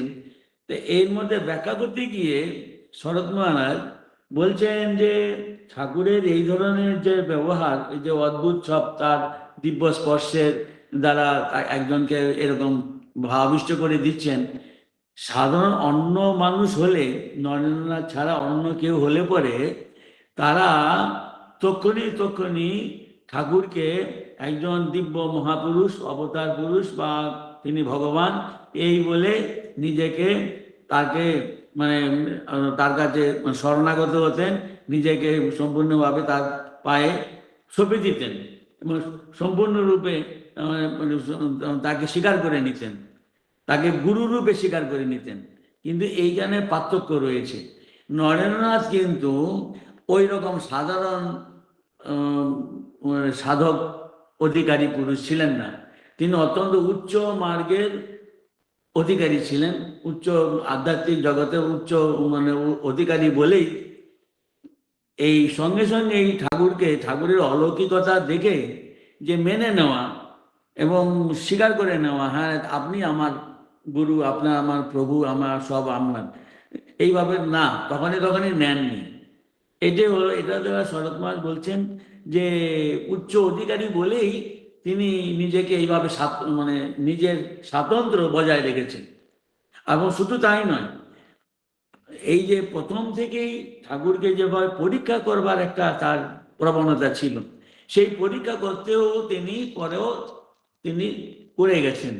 তো এর মধ্যে ব্যাখ্যা করতে গিয়ে শরৎ মহারাজ বলছেন যে ঠাকুরের এই ধরনের যে ব্যবহার, এই যে অদ্ভুত সব তার দিব্য স্পর্শের দ্বারা একজনকে এরকম ভাবাবিষ্ট করে দিচ্ছেন, সাধারণ অন্য মানুষ হলে, নরেন্দ্রনাথ ছাড়া অন্য কেউ হলে পরে তারা তক্ষণি ঠাকুরকে একজন দিব্য মহাপুরুষ, অবতার পুরুষ বা তিনি ভগবান এই বলে নিজেকে তাকে মানে তার কাছে শরণাগত হতেন, নিজেকে সম্পূর্ণভাবে তার পায়ে সঁপে দিতেন এবং সম্পূর্ণরূপে তাকে স্বীকার করে নিতেন, তাকে গুরু রূপে স্বীকার করে নিতেন। কিন্তু এইখানে পার্থক্য রয়েছে। নরেন্দ্রনাথ কিন্তু ওই রকম সাধারণ সাধক অধিকারী পুরুষ ছিলেন না, তিনি অত্যন্ত উচ্চ মার্গের অধিকারী ছিলেন, উচ্চ আধ্যাত্মিক জগতে উচ্চ মানে অধিকারী বলেই এই সঙ্গে সঙ্গে এই ঠাকুরকে, ঠাকুরের অলৌকিকতা দেখে যে মেনে নেওয়া এবং স্বীকার করে নেওয়া, হ্যাঁ আপনি আমার গুরু, আপনার আমার প্রভু, আমার সব আপনার, এইভাবে না, তখনই নেননি। এটাই হলো, এটা দ্বারা শরৎ মাস বলছেন যে উচ্চ অধিকারী বলেই তিনি নিজেকে এইভাবে মানে নিজের স্বাতন্ত্র্য বজায় রেখেছেন। এবং শুধু তাই নয়, এই যে প্রথম থেকেই ঠাকুরকে যেভাবে পরীক্ষা করবার একটা তার প্রবণতা ছিল, সেই পরীক্ষা করতেও তিনি পরেও তিনি করে গেছেন,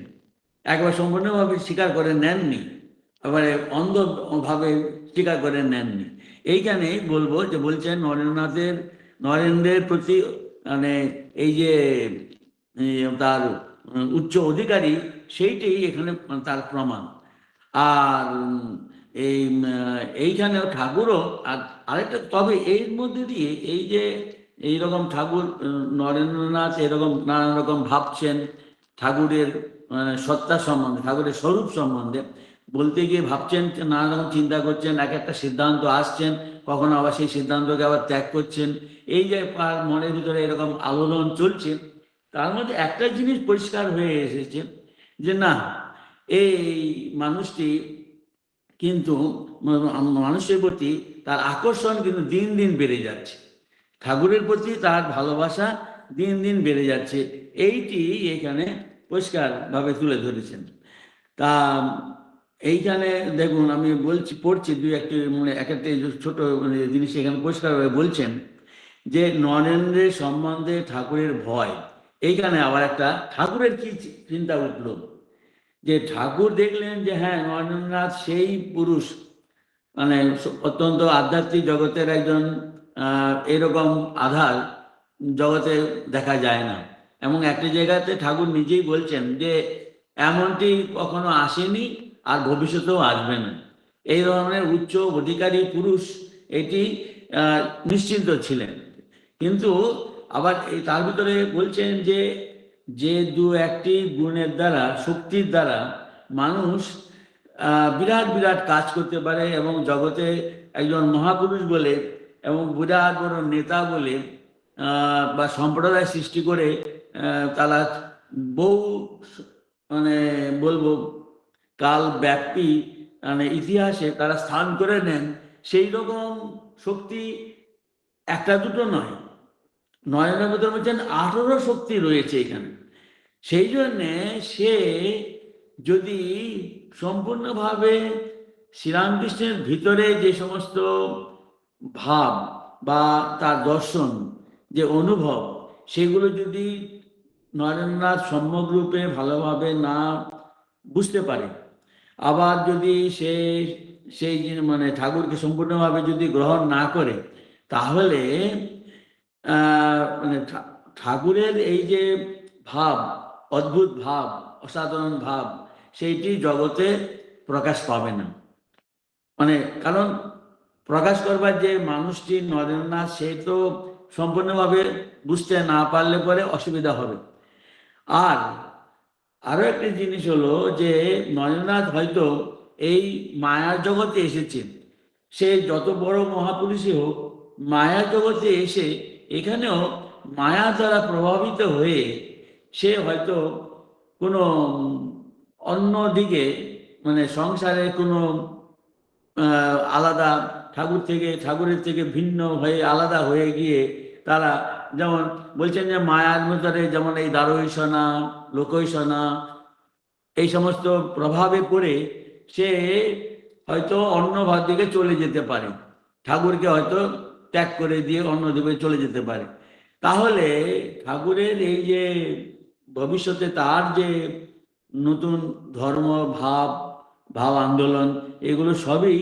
একবার সম্পূর্ণভাবে স্বীকার করে নেননি, এবারে অন্ধভাবে স্বীকার করে নেননি। এইখানে বলবো যে বলছেন নরেন্দ্রের প্রতি মানে এই যে তার উচ্চ অধিকারী, সেইটাই এখানে তার প্রমাণ। আর এইখানেও ঠাকুরও আরেকটা, তবে এর মধ্যে দিয়ে এই যে এইরকম ঠাকুর নরেন্দ্রনাথ এরকম নানান রকম ভাবছেন ঠাকুরের সত্তা সম্বন্ধে, ঠাকুরের স্বরূপ সম্বন্ধে বলতে গিয়ে ভাবছেন, নানা রকম চিন্তা করছেন, এক একটা সিদ্ধান্ত আসছেন, কখনো আবার সেই সিদ্ধান্তকে আবার ত্যাগ করছেন, এই যে মনের ভিতরে এরকম আলোড়ন চলছে, তার মধ্যে একটা জিনিস পরিষ্কার হয়ে এসেছে যে না, এই মানুষটি কিন্তু মানুষের প্রতি তার আকর্ষণ কিন্তু দিন দিন বেড়ে যাচ্ছে, ঠাকুরের প্রতি তার ভালোবাসা দিন দিন বেড়ে যাচ্ছে, এইটি এখানে পরিষ্কারভাবে তুলে ধরেছেন। তা এইখানে দেখুন, আমি পড়ছি দুই একটি মানে এক একটা ছোট জিনিস এখানে পরিষ্কারভাবে বলছেন যে নরেন্দ্রের সম্বন্ধে ঠাকুরের ভয়। এইখানে আবার একটা ঠাকুরের কি চিন্তা উঠল যে ঠাকুর দেখলেন যে হ্যাঁ, নরেন্দ্রনাথ সেই পুরুষ, মানে অত্যন্ত আধ্যাত্মিক জগতের একজন এরকম আধার জগতে দেখা যায় না। এবং একটা জায়গাতে ঠাকুর নিজেই বলছেন যে এমনটি কখনো আসেনি আর ভবিষ্যতেও আসবে না, এই ধরনের উচ্চ অধিকারী পুরুষ এটি নিশ্চিন্ত ছিলেন। কিন্তু আবার তার ভিতরে বলছেন যে যে দু একটি গুণের দ্বারা, শক্তির দ্বারা মানুষ বিরাট বিরাট কাজ করতে পারে এবং জগতে একজন মহাপুরুষ বলে এবং বিরাট বড় নেতা বলে বা সম্প্রদায় সৃষ্টি করে তারা বহু মানে বলবো কাল ব্যাপী মানে ইতিহাসে তারা স্থান করে নেন, সেই রকম শক্তি একটা দুটো নয়, নয়নের মধ্যে বলছেন 18 শক্তি রয়েছে এখানে। সেই জন্যে সে যদি সম্পূর্ণভাবে শ্রীরামকৃষ্ণের ভিতরে যে সমস্ত ভাব বা তার দর্শন, যে অনুভব, সেগুলো যদি নরেন্দ্রনাথ সম্যকরূপে ভালোভাবে না বুঝতে পারে, আবার যদি সেই মানে ঠাকুরকে সম্পূর্ণভাবে যদি গ্রহণ না করে, তাহলে মানে ঠাকুরের এই যে ভাব, অদ্ভুত ভাব, অসাধারণ ভাব, সেইটি জগতে প্রকাশ পাবে না। মানে কারণ প্রকাশ করবার যে মানুষটি নরেন্দ্রনাথ, সে তো সম্পূর্ণভাবে বুঝতে না পারলে পরে অসুবিধা হবে। আর আরো একটা জিনিস হলো যে নরেন্দ্রনাথ হয়তো এই মায়ার জগতে এসেছেন, সে যত বড় মহাপুরুষই হোক, মায়া জগতে এসে এখানেও মায়া দ্বারা প্রভাবিত হয়ে সে হয়তো কোনো অন্য দিকে মানে সংসারে কোনো আলাদা ঠাকুরের থেকে ভিন্ন হয়ে আলাদা হয়ে গিয়ে তারা, যেমন বলছেন যে মায়ার ভিতরে যেমন এই দারৈষণা, লোকৈষণা, এই সমস্ত প্রভাবে পড়ে সে হয়তো অন্য ভাব দিকে চলে যেতে পারে, ঠাকুরকে হয়তো ত্যাগ করে দিয়ে অন্য দিকে চলে যেতে পারে। তাহলে ঠাকুরের এই যে ভবিষ্যতে তার যে নতুন ধর্ম ভাব আন্দোলন, এগুলো সবই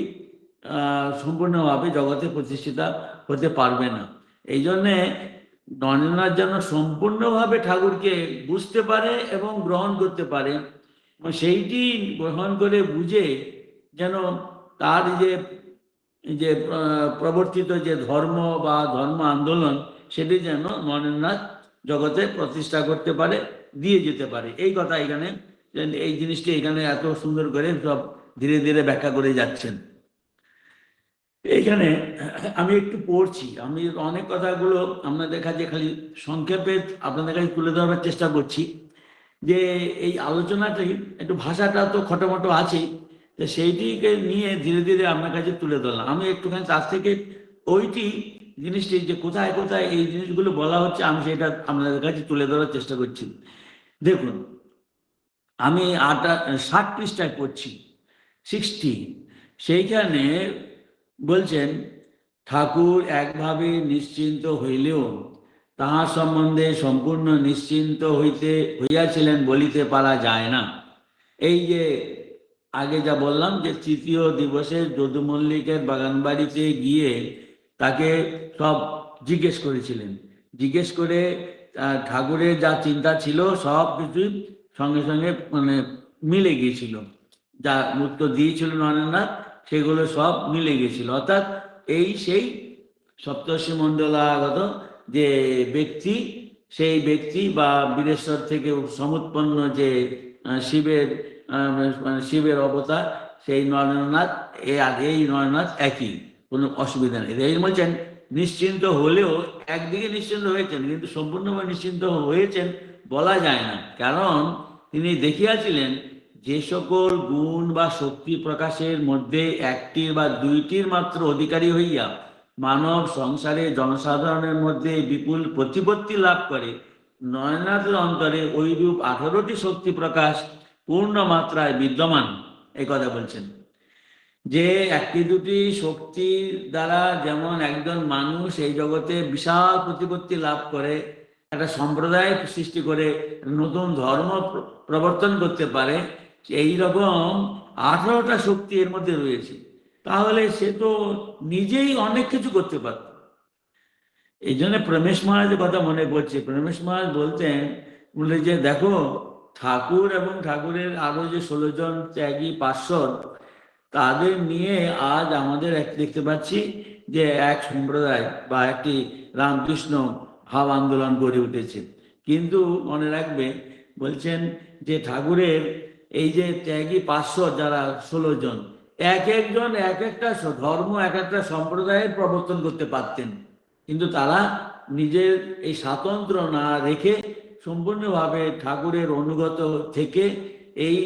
সম্পূর্ণভাবে জগতে প্রতিষ্ঠিত হতে পারবে না। এই জন্যে নরেন্দ্রনাথ যেন সম্পূর্ণভাবে ঠাকুরকে বুঝতে পারে এবং গ্রহণ করতে পারে, সেইটি গ্রহণ করে বুঝে যেন তার যে যে প্রবর্তিত যে ধর্ম বা ধর্ম আন্দোলন, সেটি যেন নরেন্দ্রনাথ জগতে প্রতিষ্ঠা করতে পারে, দিয়ে যেতে পারে। এই কথা এখানে, এই জিনিসটি এখানে এত সুন্দর করে সব ধীরে ধীরে ব্যাখ্যা করে যাচ্ছেন। এইখানে আমি একটু পড়ছি, আমি অনেক কথাগুলো আপনাদের কাছে খালি সংক্ষেপে আপনাদের কাছে তুলে ধরার চেষ্টা করছি, যে এই আলোচনাটি একটু ভাষাটা তো খটোমটো আছেই, তো সেইটিকে নিয়ে ধীরে ধীরে আপনার কাছে তুলে ধরলাম। আমি একটুখানি তার থেকে ওইটি জিনিসটি যে কোথায় কোথায় এই জিনিসগুলো বলা হচ্ছে, আমি সেটা আপনাদের কাছে তুলে ধরার চেষ্টা করছি। দেখুন, আমি 60 পৃষ্ঠায় পড়ছি, 60। সেইখানে বলছেন, ঠাকুর একভাবে নিশ্চিন্ত হইলেও তাহার সম্বন্ধে সম্পূর্ণ নিশ্চিন্ত হইয়াছিলেন বলিতে পারা যায় না। এই যে আগে যা বললাম, যে তৃতীয় দিবসে যদু মল্লিকের বাগানবাড়িতে গিয়ে তাকে সব জিজ্ঞেস করেছিলেন, জিজ্ঞেস করে ঠাকুরের যা চিন্তা ছিল সব কিছুই সঙ্গে সঙ্গে মানে মিলে গিয়েছিল, যা উত্তর দিয়েছিল নরেন্দ্রনাথ সেগুলো সব মিলে গিয়েছিল। অর্থাৎ এই সেই সপ্তর্ষি মণ্ডলাগত যে ব্যক্তি, সেই ব্যক্তি বা বীরেশ্বর থেকে সমুৎপন্ন যে শিবের অবতার, সেই নরেন্দ্রনাথ এই নরেন্দ্রনাথ একই, কোনো অসুবিধা নেই। এই বলছেন নিশ্চিন্ত হলেও একদিকে নিশ্চিন্ত হয়েছেন, কিন্তু সম্পূর্ণভাবে নিশ্চিন্ত হয়েছেন বলা যায় না। কারণ তিনি দেখিয়াছিলেন যে সকল গুণ বা শক্তি প্রকাশের মধ্যে একটির বা দুইটির মাত্র অধিকারী হইয়া মানব সংসারে জনসাধারণের মধ্যে বিপুল প্রতিপত্তি লাভ করে, নরেন্দ্রনাথের অন্তরে ওইরূপ 18টি শক্তি প্রকাশ পূর্ণ মাত্রায় বিদ্যমান। এই কথা বলছেন যে একটি দুটি শক্তির দ্বারা যেমন একজন মানুষ এই জগতে বিশাল প্রতিপত্তি লাভ করে, একটা সম্প্রদায় সৃষ্টি করে নতুন ধর্ম প্রবর্তন করতে পারে, এই রকম 18টা শক্তি এর মধ্যে রয়েছে। তাহলে সে তো নিজেই অনেক কিছু করতে পারত। এই জন্য প্রমেশ মহারাজের কথা মনে পড়ছে। প্রমেশ মহারাজ বলতেন, বলে যে দেখো, ঠাকুর এবং ঠাকুরের আরো যে 16 জন ত্যাগী পার্ষদ, তাদের নিয়ে আজ আমাদের দেখতে পাচ্ছি যে এক সম্প্রদায় বা একটি রামকৃষ্ণ ভাব আন্দোলন গড়ে উঠেছে। কিন্তু মনে রাখবে, বলছেন যে ঠাকুরের এই যে ত্যাগী পার্ষদ যারা 16 জন, এক একজন এক একটা ধর্ম, এক একটা সম্প্রদায়ের প্রবর্তন করতে পারতেন, কিন্তু তারা নিজের এই স্বাতন্ত্র না রেখে সম্পূর্ণভাবে ঠাকুরের অনুগত থেকে এই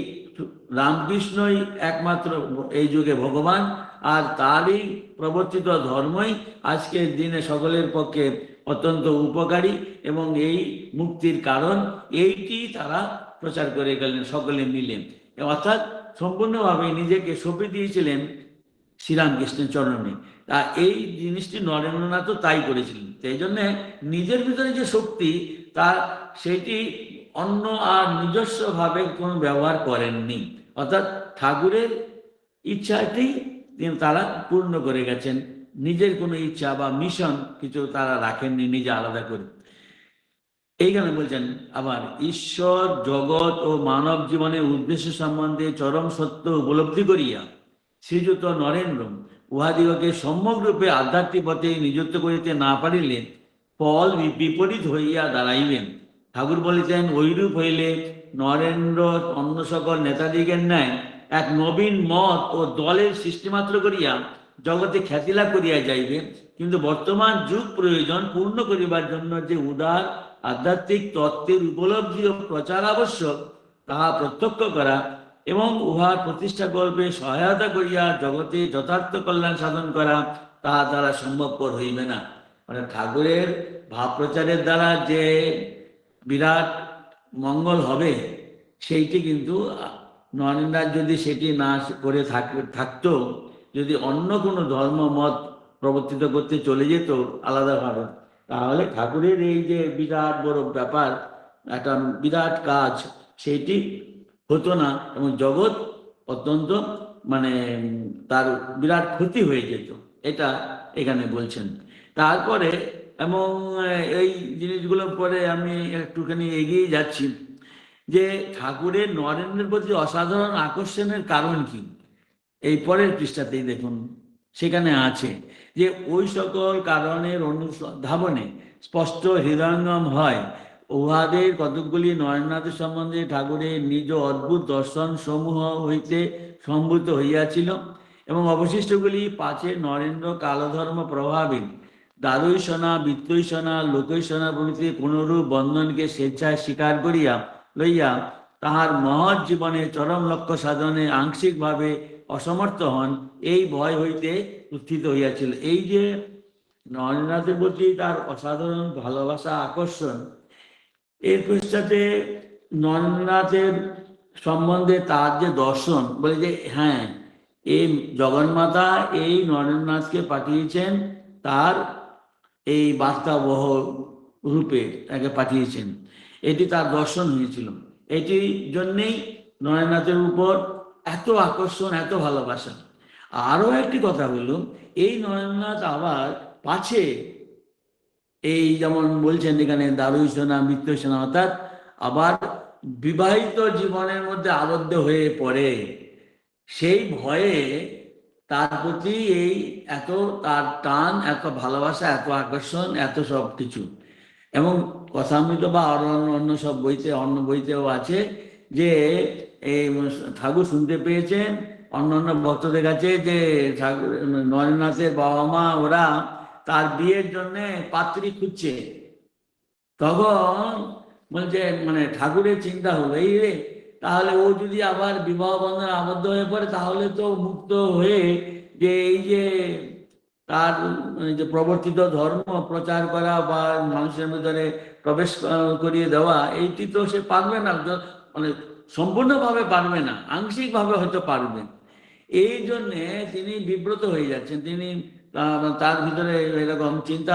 রামকৃষ্ণই একমাত্র এই যুগে ভগবান, আর তারই প্রবর্তিত ধর্মই আজকের দিনে সকলের পক্ষে অত্যন্ত উপকারী এবং এই মুক্তির কারণ, এইটি তারা প্রচার করে গেলেন সকলে মিলে। অর্থাৎ সম্পূর্ণভাবে নিজেকে সঁপে দিয়েছিলেন শ্রীরামকৃষ্ণের চরণে। তা এই জিনিসটি নরেন্দ্রনাথও তাই করেছিলেন। এই জন্যে নিজের ভিতরে যে শক্তি, তা সেটি অন্য আর নিজস্বভাবে কোনো ব্যবহার করেননি। অর্থাৎ ঠাকুরের ইচ্ছাটি তারা পূর্ণ করে গেছেন, নিজের কোনো ইচ্ছা বা মিশন কিছু তারা রাখেননি নিজে আলাদা করে। এইখানে বলছেন আবার, ঈশ্বর জগৎ ও মানব জীবনের উদ্দেশ্য সম্বন্ধে চরম সত্য উপলব্ধি করিয়া শ্রীযুত নরেন্দ্র উহাদিগকে সম্যকরূপে আধ্যাত্মিক পথে নিযুক্ত করিতে না পারিলে ফল বিপরীত হইয়া দাঁড়াইবেন। ঠাকুর বলিতেন, ঐরূপ হইলে নরেন্দ্র অন্য সকল নেতাদিগের ন্যায় এক নবীন মত ও দলের সৃষ্টিমাত্র করিয়া জগতে খ্যাতিলাভ করিয়া যাইবে। কিন্তু বর্তমান যুগ প্রয়োজন পূর্ণ করিবার জন্য যে উদার আধ্যাত্মিক তত্ত্বের উপলব্ধি ও প্রচার আবশ্যক, তাহা প্রত্যক্ষ করা এবং উহার প্রতিষ্ঠা কল্পে সহায়তা করিয়া জগতে যথার্থ কল্যাণ সাধন করা, তাহা দ্বারা সম্ভবপর হইবে না। মানে ঠাকুরের ভাব প্রচারের দ্বারা যে বিরাট মঙ্গল হবে, সেইটি কিন্তু নরেন্দ্রনাথ যদি সেটি না করে থাকতো, যদি অন্য কোনো ধর্মমত প্রবর্তিত করতে চলে যেত আলাদাভাবে, তাহলে ঠাকুরের এই যে বিরাট বড় ব্যাপার, একটা বিরাট কাজ, সেটি হতো না এবং জগৎ অত্যন্ত মানে তার বিরাট ক্ষতি হয়ে যেত, এটা এখানে বলছেন। তারপরে এবং এই জিনিসগুলোর পরে আমি একটুখানি এগিয়ে যাচ্ছি যে ঠাকুরের নরেন্দ্রের প্রতি অসাধারণ আকর্ষণের কারণ কি, এই পরের পৃষ্ঠাতেই দেখুন, সেখানে আছে যে ওই সকল কারণের অনুধাবনে স্পষ্ট হৃদয়ঙ্গম হয় উহাদের কতকগুলি নরেন্দ্রনাথের সম্বন্ধে ঠাকুরের নিজ অদ্ভুত দর্শন সমূহ হইতে সম্ভূত হইয়াছিল এবং অবশিষ্টগুলি পাছে নরেন্দ্র কালধর্ম প্রভাবে দ্বাদৈষণা, বৃত্তৈষণা, লোকৈষণা প্রভৃতি কোনরূপ বন্ধনকে স্বেচ্ছায় স্বীকার করিয়া লইয়া তাহার মহৎ জীবনে চরম লক্ষ্য সাধনে আংশিকভাবে অসমর্থ হন, এই ভয় হইতে উত্থিত হইয়াছিল। এই যে নরেন্দ্রনাথের প্রতি তার অসাধারণ ভালোবাসা, আকর্ষণ, এর পশ্চাতে নরেন্দ্রনাথের সম্বন্ধে তার যে দর্শন, বলে যে হ্যাঁ, এই জগন্মাতা এই নরেন্দ্রনাথকে পাঠিয়েছেন, তার এই বার্তাবহ রূপে তাকে পাঠিয়েছেন, এটি তার দর্শন হয়েছিল। এটির জন্যেই নরেন্দ্রনাথের উপর এত আকর্ষণ, এত ভালোবাসা। আরও একটি কথা হলো, এই নরেন্দ্রনাথ আবার পাছে এই যেমন বলছেন এখানে দ্বাদৈষণা, বৃত্তৈষণা, অর্থাৎ আবার বিবাহিত জীবনের মধ্যে আবদ্ধ হয়ে পড়ে, সেই ভয়ে তার প্রতি এই এত তার টান, এত ভালোবাসা, এত আকর্ষণ, এত সব কিছু। এবং কথামৃত বা অন্য সব বইতে, অন্য বইতেও আছে যে এই ঠাকুর শুনতে পেয়েছেন অন্য ভক্তদের কাছে যে ঠাকুর নরেন্দ্রনাথের বাবা মা ওরা তার বিয়ের জন্য পাত্রী খুঁজছে। তখন বলছে মানে ঠাকুরের চিন্তা হলো, এই রে, তাহলে ও যদি আবার বিবাহ বন্ধনে আবদ্ধ হয়ে পড়ে, তাহলে তো মুক্ত হয়ে যে এই যে তার যে প্রবর্তিত ধর্ম প্রচার করা বা মানুষের ভিতরে প্রবেশ করিয়ে দেওয়া, এইটি তো সে পারবে না, মানে সম্পূর্ণভাবে পারবে না, আংশিকভাবে হয়তো পারবেন। এই জন্যে তিনি বিব্রত হয়ে যাচ্ছেন, তিনি তার ভিতরে এরকম চিন্তা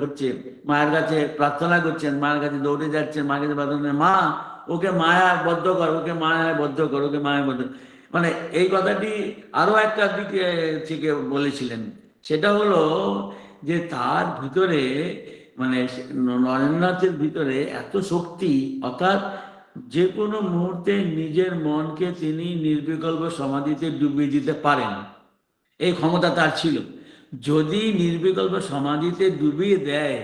হচ্ছে, মায়ের কাছে প্রার্থনা করছেন, মায়ের কাছে দৌড়ে যাচ্ছেন, মায়ের কাছে প্রার্থনা, মা ওকে মায়া বদ্ধ কর, ওকে মায়ায় বদ্ধ কর, ওকে মায়া বদ্ধ। মানে এই কথাটি আরো একটা দিকে থেকে বলেছিলেন, সেটা হলো যে তার ভিতরে মানে নরেন্দ্রনাথের ভিতরে এত শক্তি, অর্থাৎ যে কোনো মুহূর্তে নিজের মনকে তিনি নির্বিকল্প সমাধিতে ডুবিয়ে দিতে পারেন, এই ক্ষমতা তার ছিল। যদি নির্বিকল্প সমাধিতে ডুবিয়ে দেয়,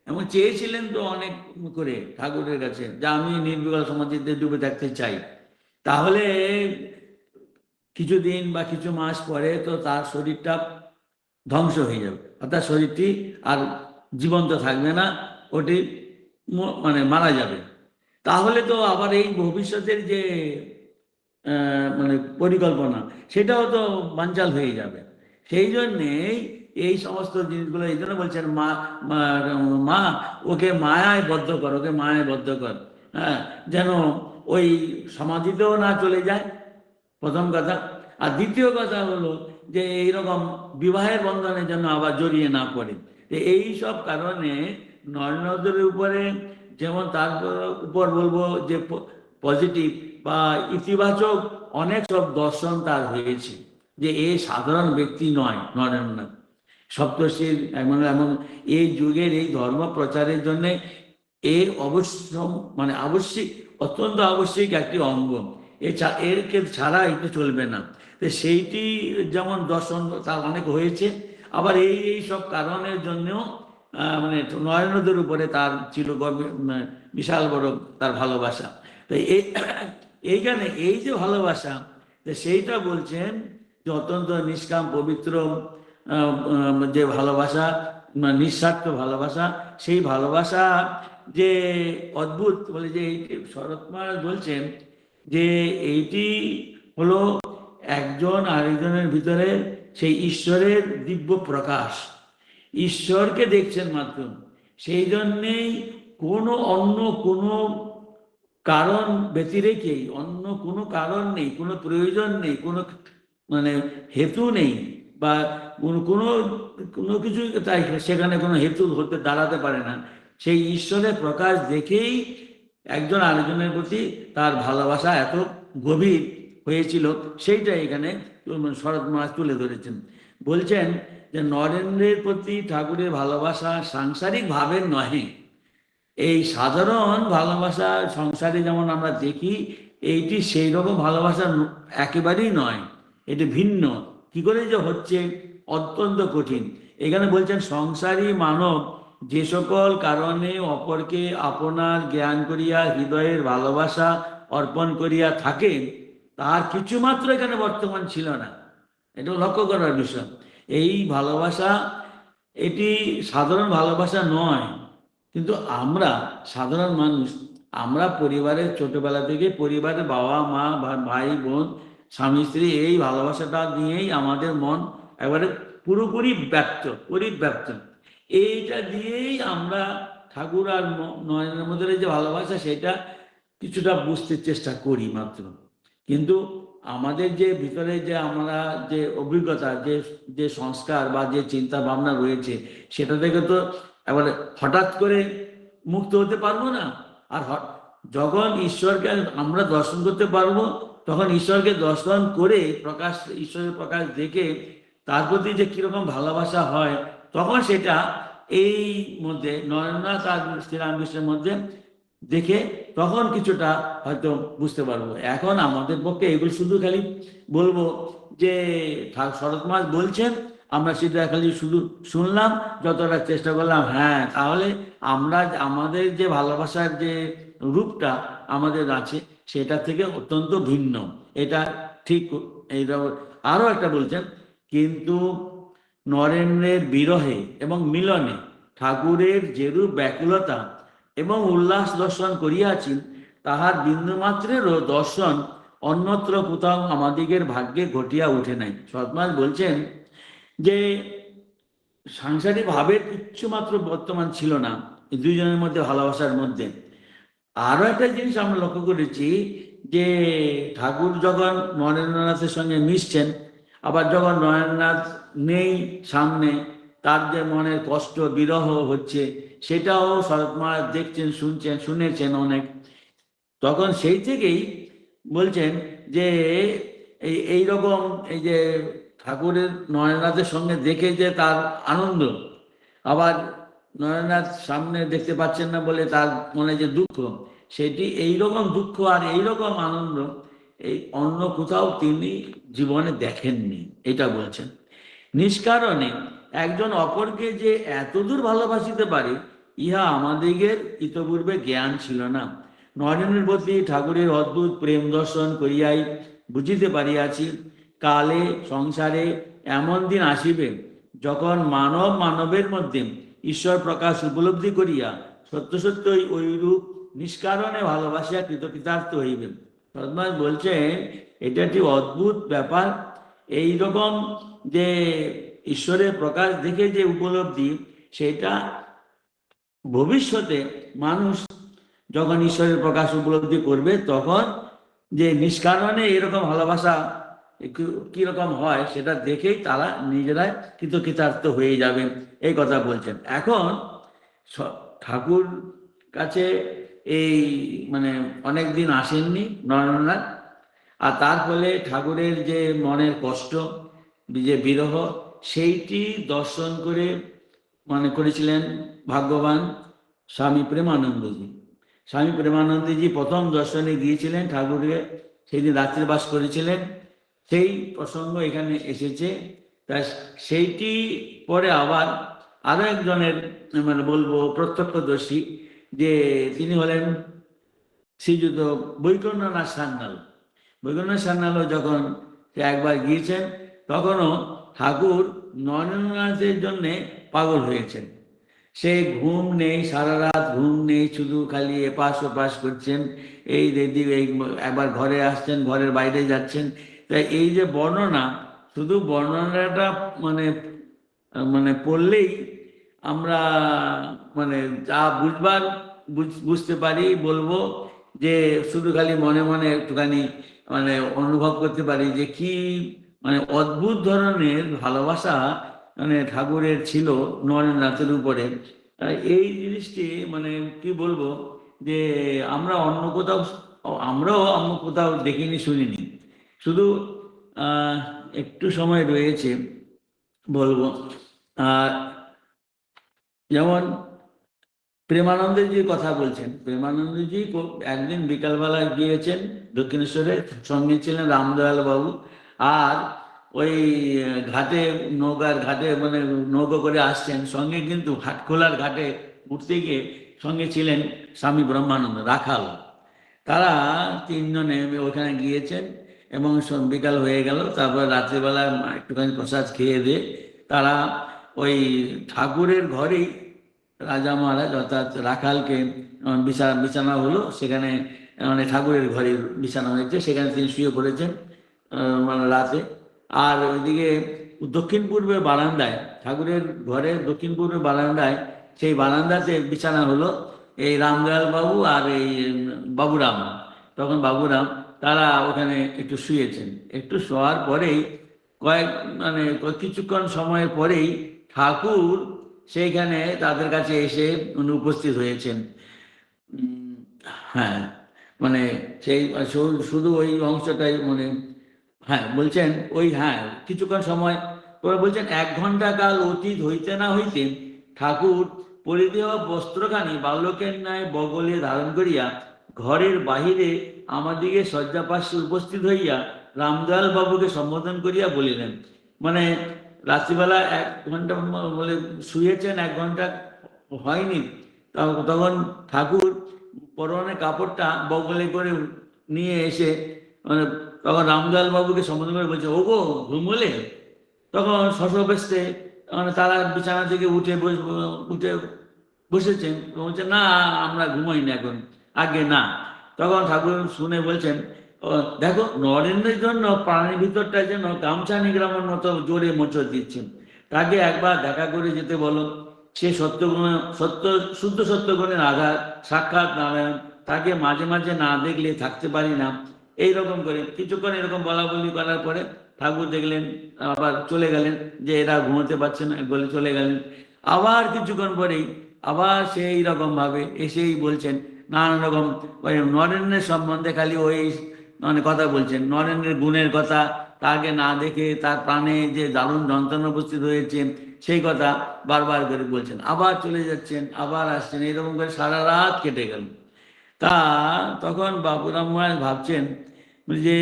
এবং চেয়েছিলেন তো অনেক করে ঠাকুরের কাছে যে আমি নির্বিকল্প সমাধিতে ডুবে থাকতে চাই, তাহলে কিছুদিন বা কিছু মাস পরে তো তার শরীরটা ধ্বংস হয়ে যাবে, অর্থাৎ শরীরটি আর জীবন্ত থাকবে না, ওটি মানে মারা যাবে। তাহলে তো আবার এই ভবিষ্যতের যে মানে পরিকল্পনা, সেটাও তো বানচাল হয়ে যাবে। সেই জন্যেই এই সমস্ত জিনিসগুলো এই জন্য বলছেন মা মা ওকে মায়ায় বদ্ধ কর, ওকে মায়ায় বদ্ধ কর, হ্যাঁ, যেন ওই সমাধিতেও না চলে যায়, প্রথম কথা। আর দ্বিতীয় কথা হলো যে এইরকম বিবাহের বন্ধনে যেন আবার জড়িয়ে না পড়ে। এই সব কারণে নরেন্দ্রের উপরে যেমন তার উপর বলবো যে পজিটিভ বা ইতিবাচক অনেক সব দর্শন তার হয়েছে, যে এই সাধারণ ব্যক্তি নয় নরেন্দ্রনাথ, সপ্তর্ষির এবং এই যুগের এই ধর্ম প্রচারের জন্য এর অবশ্য মানে আবশ্যিক, অত্যন্ত আবশ্যিক একটি অঙ্গ, এরকে ছাড়া এটা চলবে না। তো সেইটি যেমন দর্শন তার অনেক হয়েছে, আবার এই সব কারণের জন্যও মানে নরেন্দ্রদের উপরে তার ছিল বিশাল বড় তার ভালোবাসা। তো এইখানে এই যে ভালোবাসা, সেইটা বলছেন যে অত্যন্ত নিষ্কাম পবিত্র যে ভালোবাসা, নিঃস্বার্থ ভালোবাসা, সেই ভালোবাসা যে অদ্ভুত, বলে যে শরৎ মহারাজ বলছেন যে এইটি হলো একজন আরেকজনের ভিতরে সেই ঈশ্বরের দিব্য প্রকাশ, ঈশ্বরকে দেখছেন মাত্র, সেই জন্যেই কোনো অন্য কোনো কারণ ব্যতিরেকেই, অন্য কোনো কারণ নেই, কোনো প্রয়োজন নেই, কোনো মানে হেতু নেই, বা কোনো কোনো কোনো কিছু তাই সেখানে কোনো হেতু হতে দাঁড়াতে পারে না, সেই ঈশ্বরের প্রকাশ দেখেই একজন আরেকজনের প্রতি তার ভালোবাসা এত গভীর হয়েছিল, সেইটা এখানে শরৎ মহারাজ তুলে ধরেছেন। বলছেন যে নরেন্দ্রের প্রতি ঠাকুরের ভালোবাসা সাংসারিক ভাবের নহে, এই সাধারণ ভালোবাসা সংসারে যেমন আমরা দেখি, এইটি সেই রকম ভালোবাসা একেবারেই নয়, এটি ভিন্ন। কি করে যে হচ্ছে অত্যন্ত কঠিন। এখানে বলছেন সংসারী মানব যে সকল কারণে অপরকে আপনার জ্ঞান করিয়া হৃদয়ের ভালোবাসা অর্পণ করিয়া থাকেন, তার কিছুমাত্র এখানে বর্তমান ছিল না। এটা লক্ষ্য করার বিষয়। এই ভালোবাসা এটি সাধারণ ভালোবাসা নয়। কিন্তু আমরা সাধারণ মানুষ, আমরা পরিবারের ছোটবেলা থেকে পরিবারের বাবা মা ভাই বোন স্বামী স্ত্রী এই ভালোবাসাটা নিয়েই আমাদের মন একেবারে পুরোপুরি পরিব্যাপ্ত। এইটা দিয়েই আমরা ঠাকুর আর নয়নের মধ্যে যে ভালোবাসা সেটা কিছুটা বুঝতে চেষ্টা করি মাত্র। কিন্তু আমাদের যে ভিতরে যে আমরা যে অভিজ্ঞতা, যে যে সংস্কার বা যে চিন্তা ভাবনা রয়েছে, সেটা থেকে তো এবারে হঠাৎ করে মুক্ত হতে পারবো না। আর যখন ঈশ্বরকে আমরা দর্শন করতে পারবো, তখন ঈশ্বরকে দর্শন করে ঈশ্বরের প্রকাশ দেখে তার প্রতি যে কিরকম ভালোবাসা হয়, তখন সেটা এই মধ্যে নরেন্দ্রনাথ আর শ্রীরামকৃষ্ণের মধ্যে দেখে তখন কিছুটা হয়তো বুঝতে পারবো। এখন আমাদের পক্ষে এগুলো শুধু খালি বলবো যে শরৎ মাস বলছেন, আমরা সেটা খালি শুধু শুনলাম, যতটা চেষ্টা করলাম, হ্যাঁ তাহলে আমরা আমাদের যে ভালোবাসার যে রূপটা আমাদের আছে সেটা থেকে অত্যন্ত ভিন্ন, এটা ঠিক। এইটা আরো একটা বলছেন, কিন্তু নরেন্দ্রের বিরহে এবং মিলনে ঠাকুরের যেরূপ ব্যাকুলতা এবং উল্লাস দর্শন করিয়াছি, তাহার বিন্দুমাত্রেরও দর্শন অন্যত্র কোথাও আমাদিগের ভাগ্যে ঘটিয়া উঠে নাই। সৎমাস বলছেন যে সাংসারিক ভাবের কিচ্ছু মাত্র বর্তমান ছিল না এই দুইজনের মধ্যে, ভালোবাসার মধ্যে। আরো একটা জিনিস আমরা লক্ষ্য করেছি যে ঠাকুর যখন নরেন্দ্রনাথের সঙ্গে মিশছেন, আবার যখন নরেন্দ্রনাথ নেই সামনে, তার যে মনের কষ্ট বিরহ হচ্ছে সেটাও শরৎ মহারাজ দেখছেন, শুনেছেন অনেক। তখন সেই থেকেই বলছেন যে এই রকম এই যে ঠাকুরের নরেন্দ্রনাথের সঙ্গে দেখে যে তার আনন্দ, আবার নরেন্দ্রনাথ সামনে দেখতে পাচ্ছেন না বলে তার মনে যে দুঃখ, সেটি এইরকম দুঃখ আর এইরকম আনন্দ এই অন্য কোথাও তিনি জীবনে দেখেননি, এটা বলছেন। নিষ্কারণে একজন অপরকে যে এতদূর ভালোবাসিতে পারে, ইহা আমাদিগের ইতপূর্বে জ্ঞান ছিল না। নরেন্দ্রের প্রতি ঠাকুরের অদ্ভুত প্রেম দর্শন করিয়াই বুঝিতে পারিয়াছি, কালে সংসারে এমন দিন আসিবে যখন মানবের মধ্যে ঈশ্বর প্রকাশ উপলব্ধি করিয়া সত্য সত্যই ওইরূপ নিষ্কারণে ভালোবাসিয়া কৃতকৃতার্থ হইবেন। সদমাস বলছেন এটা একটি অদ্ভুত ব্যাপার। এই রকম যে ঈশ্বরের প্রকাশ দেখে যে উপলব্ধি, সেটা ভবিষ্যতে মানুষ যখন ঈশ্বরের প্রকাশ উপলব্ধি করবে, তখন যে নিষ্কারণে এরকম ভালোবাসা কিরকম হয় সেটা দেখেই তারা নিজেরাই কৃতকৃতার্থ হয়ে যাবে, এই কথা বলছেন। এখন ঠাকুর কাছে এই মানে অনেক দিন আসেননি নরেন্দ্রনাথ, আর তার ফলে ঠাকুরের যে মনের কষ্ট, যে বিরহ, সেইটি দর্শন করে মনে করেছিলেন ভাগ্যবান স্বামী প্রেমানন্দজি। স্বামী প্রেমানন্দজি প্রথম দর্শনে গিয়েছিলেন ঠাকুরকে, সেই দিন রাত্রিবাস করেছিলেন, সেই প্রসঙ্গ এখানে এসেছে। তাই সেইটি পরে আবার আরো একজনের মানে বলবো প্রত্যক্ষদর্শী, যে তিনি হলেন শ্রীযুত বৈকুণ্ঠনাথ সান্যাল। বৈকুণ্ঠনাথ সান্যালও যখন সে একবার গিয়েছেন, তখনও ঠাকুর নরেন্দ্রনাথের জন্যে পাগল হয়েছেন। সে ঘুম নেই, সারা রাত ঘুম নেই, শুধু খালি এপাশ ওপাশ করছেন, এই দিদি এই একবার ঘরে আসছেন, ঘরের বাইরে যাচ্ছেন। তাই এই যে বর্ণনা, শুধু বর্ণনাটা মানে মানে পড়লেই আমরা মানে যা বুঝতে পারি বলবো যে শুধু খালি মনে মনে একটুখানি মানে অনুভব করতে পারি যে কি মানে অদ্ভুত ধরনের ভালোবাসা মানে ঠাকুরের ছিল নরেন্দ্রনাথের উপরে। এই জিনিসটি মানে কি বলবো যে আমরা অন্য কোথাও, আমরাও অন্য কোথাও দেখিনি শুনিনি। শুধু একটু সময় রয়েছে বলবো। আর যেমন প্রেমানন্দজির কথা বলছেন, প্রেমানন্দজি একদিন বিকালবেলা গিয়েছেন দক্ষিণেশ্বরে, সঙ্গে ছিলেন রামদয়াল বাবু, আর ওই ঘাটে নৌকার ঘাটে মানে নৌকো করে আসছেন, সঙ্গে কিন্তু হাটখোলার ঘাটে উঠতে গিয়ে সঙ্গে ছিলেন স্বামী ব্রহ্মানন্দ রাখাল। তারা তিনজনে ওখানে গিয়েছেন এবং বিকাল হয়ে গেল। তারপর রাত্রিবেলা একটুখানি প্রসাদ খেয়ে দিয়ে তারা ওই ঠাকুরের ঘরেই রাজা মহারাজ অর্থাৎ রাখালকে বিছানা হলো, সেখানে মানে ঠাকুরের ঘরে বিছানা হয়েছে, সেখানে তিনি শুয়ে পড়েছেন মানে রাতে। আর ওইদিকে দক্ষিণ পূর্বে বারান্দায়, ঠাকুরের ঘরে দক্ষিণ পূর্বে বারান্দায়, সেই বারান্দাতে বিছানা হলো এই রামদয়াল বাবু আর এই বাবুরাম। তখন বাবুরাম তারা ওখানে একটু শুয়েছেন। একটু শোয়ার পরেই মানে কিছুক্ষণ সময়ের পরেই ঠাকুর সেইখানে তাদের কাছে এসে উনি উপস্থিত হয়েছেন। হ্যাঁ, মানে সেই শুধু ওই অংশটাই মানে হ্যাঁ বলছেন ওই হ্যাঁ কিছুক্ষণ সময় পরে বলছেন 1 ঘণ্টা কাল অতীত হইতে না হইতে ঠাকুর পরিধেয় বস্ত্রখানি বালকের ন্যায় বগলে ধারণ করিয়া ঘরের বাহিরে আমাদিকে শয্যাপার্শ্বে উপস্থিত হইয়া রামদয়াল বাবুকে সম্বোধন করিয়া বলিলেন। মানে রাত্রিবেলা 1 ঘণ্টা বলে শুয়েছেন, 1 ঘণ্টা হয়নি, তখন ঠাকুর পরনে কাপড়টা বগলে করে নিয়ে এসে মানে তখন রামদয়াল বাবুকে সম্বোধন করে বলছে, ও গো ঘুমলে। তখন শশব্যস্তে মানে তারা বিছানা থেকে উঠে বসেছেন, বলছে না আমরা ঘুমাই না এখন, আগে না। তখন ঠাকুর শুনে বলছেন, দেখো নরেন্দ্রের জন্য প্রাণীর ভিতরটা যেন গামছা নিগ্রামের মতো জোরে মোচড় দিচ্ছেন, তাকে একবার দেখা করে যেতে বলো। সে শুদ্ধ সত্যগুণের আধার সাক্ষাৎ নারায়ণ, তাকে মাঝে মাঝে না দেখলে থাকতে পারি না। এইরকম করে কিছুক্ষণ এরকম বলা বলি করার পরে ঠাকুর দেখলেন আবার চলে গেলেন, যে এরা ঘুমোতে পারছে না বলে চলে গেলেন। আবার কিছুক্ষণ পরেই আবার সেই রকম ভাবে এসেই বলছেন নানা রকম নরেন্দ্রের সম্বন্ধে খালি ওই মানে কথা বলছেন, নরেন্দ্রের গুণের কথা, তাকে না দেখে তার প্রাণে যে দারুণ যন্ত্রণা উপস্থিত হয়েছে সেই কথা বারবার করে বলছেন। আবার চলে যাচ্ছেন, আবার আসছেন, এরকম করে সারা রাত কেটে গেল। তা তখন বাবুরাম মহারাজ ভাবছেন যে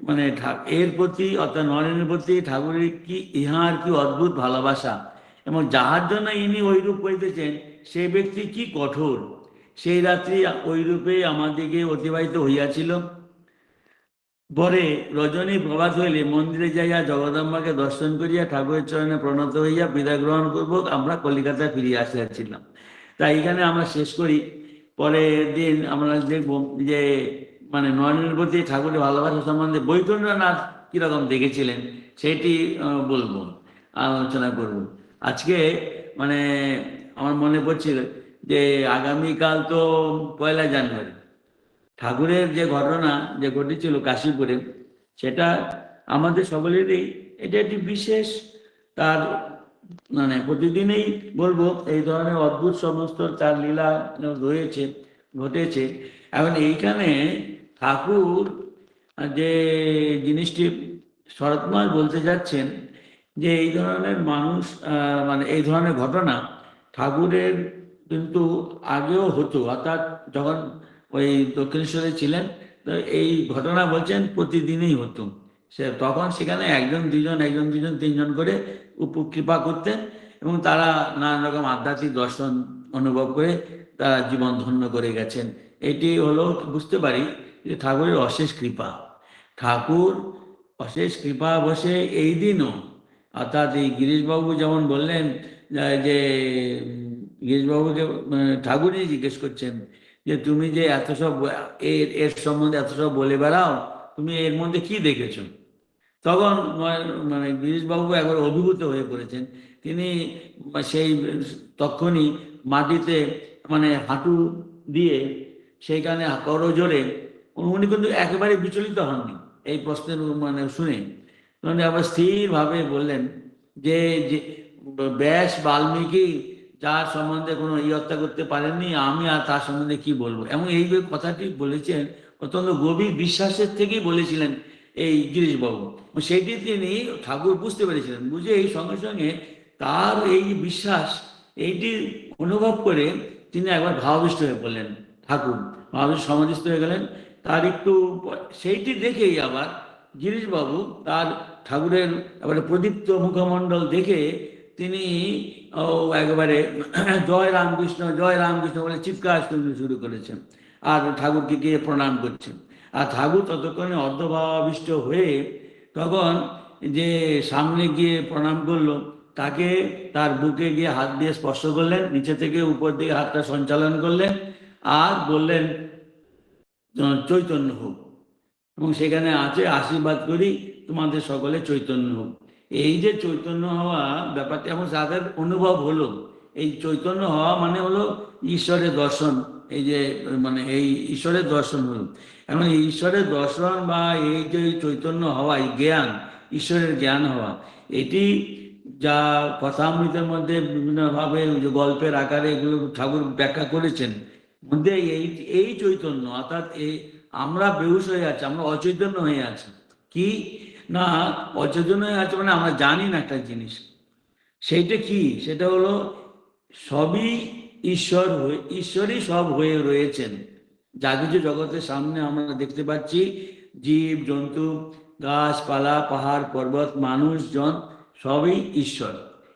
মানে এর প্রতি অর্থাৎ নরেন্দ্রের প্রতি ঠাকুরের কি ইহার কি অদ্ভুত ভালোবাসা, এবং যাহার জন্য ইনি ওইরূপ করিতেছেন সে ব্যক্তি কি কঠোর। সেই রাত্রি ওইরূপে আমাদিকে অতিবাহিত হইয়াছিল। পরে রজনী প্রভাত হইলে মন্দিরে যাইয়া জগদম্বাকে দর্শন করিয়া ঠাকুরের চরণে প্রণত হইয়া বিদায় গ্রহণ পূর্বক আমরা কলিকাতায় ফিরিয়া আসিয়াছিলাম। তাই এখানে আমরা শেষ করি। পরের দিন আমরা দেখব যে মানে নরেন্দ্রের প্রতি ঠাকুরের ভালোবাসা সম্বন্ধে বৈকুণ্ঠনাথ কিরকম দেখেছিলেন সেটি বলবো, আলোচনা করব। আজকে মানে আমার মনে পড়ছিল যে আগামীকাল তো 1 জানুয়ারি, ঠাকুরের যে ঘটনা যে ঘটেছিল কাশীপুরে, সেটা আমাদের সকলেরই এটা একটি বিশেষ তার মানে প্রতিদিনই বলবো এই ধরনের অদ্ভুত সমস্ত তার লীলা রয়েছে ঘটেছে। এখন এইখানে ঠাকুর যে জিনিসটি শরৎময় বলতে যাচ্ছেন যে এই ধরনের মানুষ মানে এই ধরনের ঘটনা ঠাকুরের কিন্তু আগেও হতো, অর্থাৎ যখন ওই দক্ষিণেশ্বরে ছিলেন এই ঘটনা বলছেন প্রতিদিনই হতো। তখন সেখানে 1 জন 2 জন 1 জন 2 জন 3 জন করে কৃপা করতেন এবং তারা নানা রকম আধ্যাত্মিক দর্শন অনুভব করে তারা জীবন ধন্য করে গেছেন। এটি হলো বুঝতে পারি যে ঠাকুরের অশেষ কৃপা। ঠাকুর অশেষ কৃপা বসে এই দিনও, অর্থাৎ এই গিরিশবাবু যেমন বললেন যে গিরিশবাবুকে ঠাকুরই জিজ্ঞেস করছেন যে তুমি যে এত সব এর সম্বন্ধে এত সব বলে বেড়াও, তুমি এর মধ্যে কি দেখেছ? তখন মানে গিরিশবাবু একবার অভিভূত হয়ে পড়েছেন। তিনি সেই তখনই মাটিতে মানে হাঁটু দিয়ে সেইখানে করজোরে উনি কিন্তু একেবারে বিচলিত হননি এই প্রশ্নের মানে শুনে। উনি আবার স্থিরভাবে বললেন যে ব্যাস বাল্মীকি যার সম্বন্ধে কোনো হত্যা করতে পারেননি, আমি আর তার সম্বন্ধে কি বলবো। এবং এই কথাটি বলেছেন অত্যন্ত গভীর বিশ্বাসের থেকেই বলেছিলেন এই গিরিশবাবু। সেইটি তিনি ঠাকুর বুঝতে পেরেছিলেন, বুঝে এই সঙ্গে সঙ্গে তার এই বিশ্বাস এইটি অনুভব করে তিনি একবার ভাবাবিষ্ট হয়ে পড়লেন। ঠাকুর ভাবাবিষ্ট সমাধিস্থ হয়ে গেলেন। তার একটু সেইটি দেখেই আবার গিরিশবাবু তার ঠাকুরের এবারে প্রদীপ্ত মুখমণ্ডল দেখে তিনি একেবারে জয় রামকৃষ্ণ বলে চিৎকার শুরু করেছেন আর ঠাকুরকে গিয়ে প্রণাম করছেন। আর ঠাকুর ততক্ষণে অর্ধভাবাবিষ্ট হয়ে তখন যে সামনে গিয়ে প্রণাম করলো, তাকে তার বুকে গিয়ে হাত দিয়ে স্পর্শ করলেন, নিচে থেকে উপর দিকে হাতটা সঞ্চালন করলেন আর বললেন চৈতন্য হোক। এবং সেখানে আছে আশীর্বাদ করি তোমাদের সকলে চৈতন্য হোক। এই যে চৈতন্য হওয়া ব্যাপারটা এবং যাদের অনুভব হলো, এই চৈতন্য হওয়া মানে হলো ঈশ্বরের দর্শন। এই যে মানে এই ঈশ্বরের দর্শন হলো, এবং ঈশ্বরের দর্শন বা এই যে চৈতন্য হওয়া, এই জ্ঞান, ঈশ্বরের জ্ঞান হওয়া, এটি যা কথামৃতের মধ্যে বিভিন্নভাবে যে গল্পের আকারে এগুলো ঠাকুর ব্যাখ্যা করেছেন, মধ্যে এই চৈতন্য অর্থাৎ এই আমরা বেহুশ হয়ে আছি, আমরা অচৈতন্য হয়ে আছি। কি না অচৈতন্য হয়ে আছে মানে আমরা জানি না একটা জিনিস, সেইটা কি, সেটা হলো সবই ঈশ্বরই সব হয়ে রয়েছেন। যা কিছু জগতের সামনে আমরা দেখতে পাচ্ছি, জীব জন্তু গাছপালা পাহাড় পর্বত মানুষজন সবই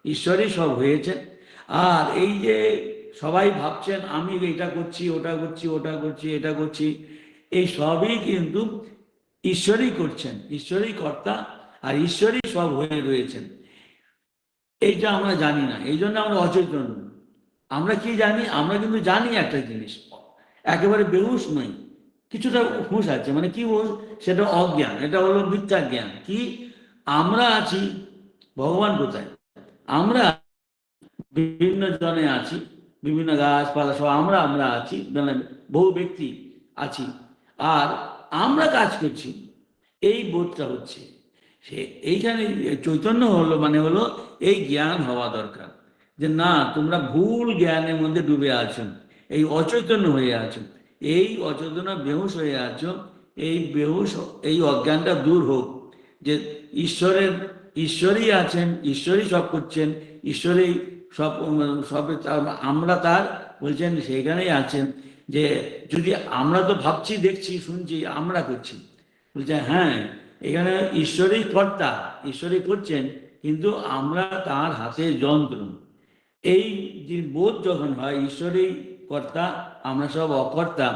ঈশ্বরই সব হয়েছেন। আর এই যে সবাই ভাবছেন আমি এটা করছি ওটা করছি এটা করছি, এই সবই কিন্তু ঈশ্বরই করছেন, ঈশ্বরই কর্তা আর ঈশ্বরই সব হয়ে রয়েছেন। এইটা আমরা জানি না, এই জন্য আমরা অচৈতন্য। আমরা কি জানি? আমরা কিন্তু জানি একটা জিনিস, একেবারে বেহুশ নই, কিছুটা হুঁশ আছে। মানে কি হুঁশ? সেটা অজ্ঞান, এটা হলো মিথ্যা জ্ঞান। কি আমরা আছি, ভগবান কোথায়? আমরা বিভিন্ন জনে আছি, বিভিন্ন গাছপালা সব আমরা আছি, মানে বহু ব্যক্তি আছি, আর আমরা কাজ করছি, এই বোধটা হচ্ছে। সে এইখানে চৈতন্য হলো মানে হলো এই জ্ঞান হওয়া দরকার যে না, তোমরা ভুল জ্ঞানের মধ্যে ডুবে আছো, এই অচৈতন্য হয়ে আছো, এই অচৈতন্য বেহুশ হয়ে আছো। এই বেহুশ, এই অজ্ঞানটা দূর হোক যে ঈশ্বরই আছেন, ঈশ্বরই সব করছেন, ঈশ্বরই সব আমরা তার বলছেন সেইখানেই আছেন। যে যদি আমরা তো ভাবছি দেখছি শুনছি আমরা করছি, বলছে হ্যাঁ এখানে ঈশ্বরই কর্তা, ঈশ্বরই করছেন, কিন্তু আমরা তার হাতে যন্ত্র। এই যে বোধ যখন হয় ঈশ্বরই কর্তা আমরা সব অকর্তা,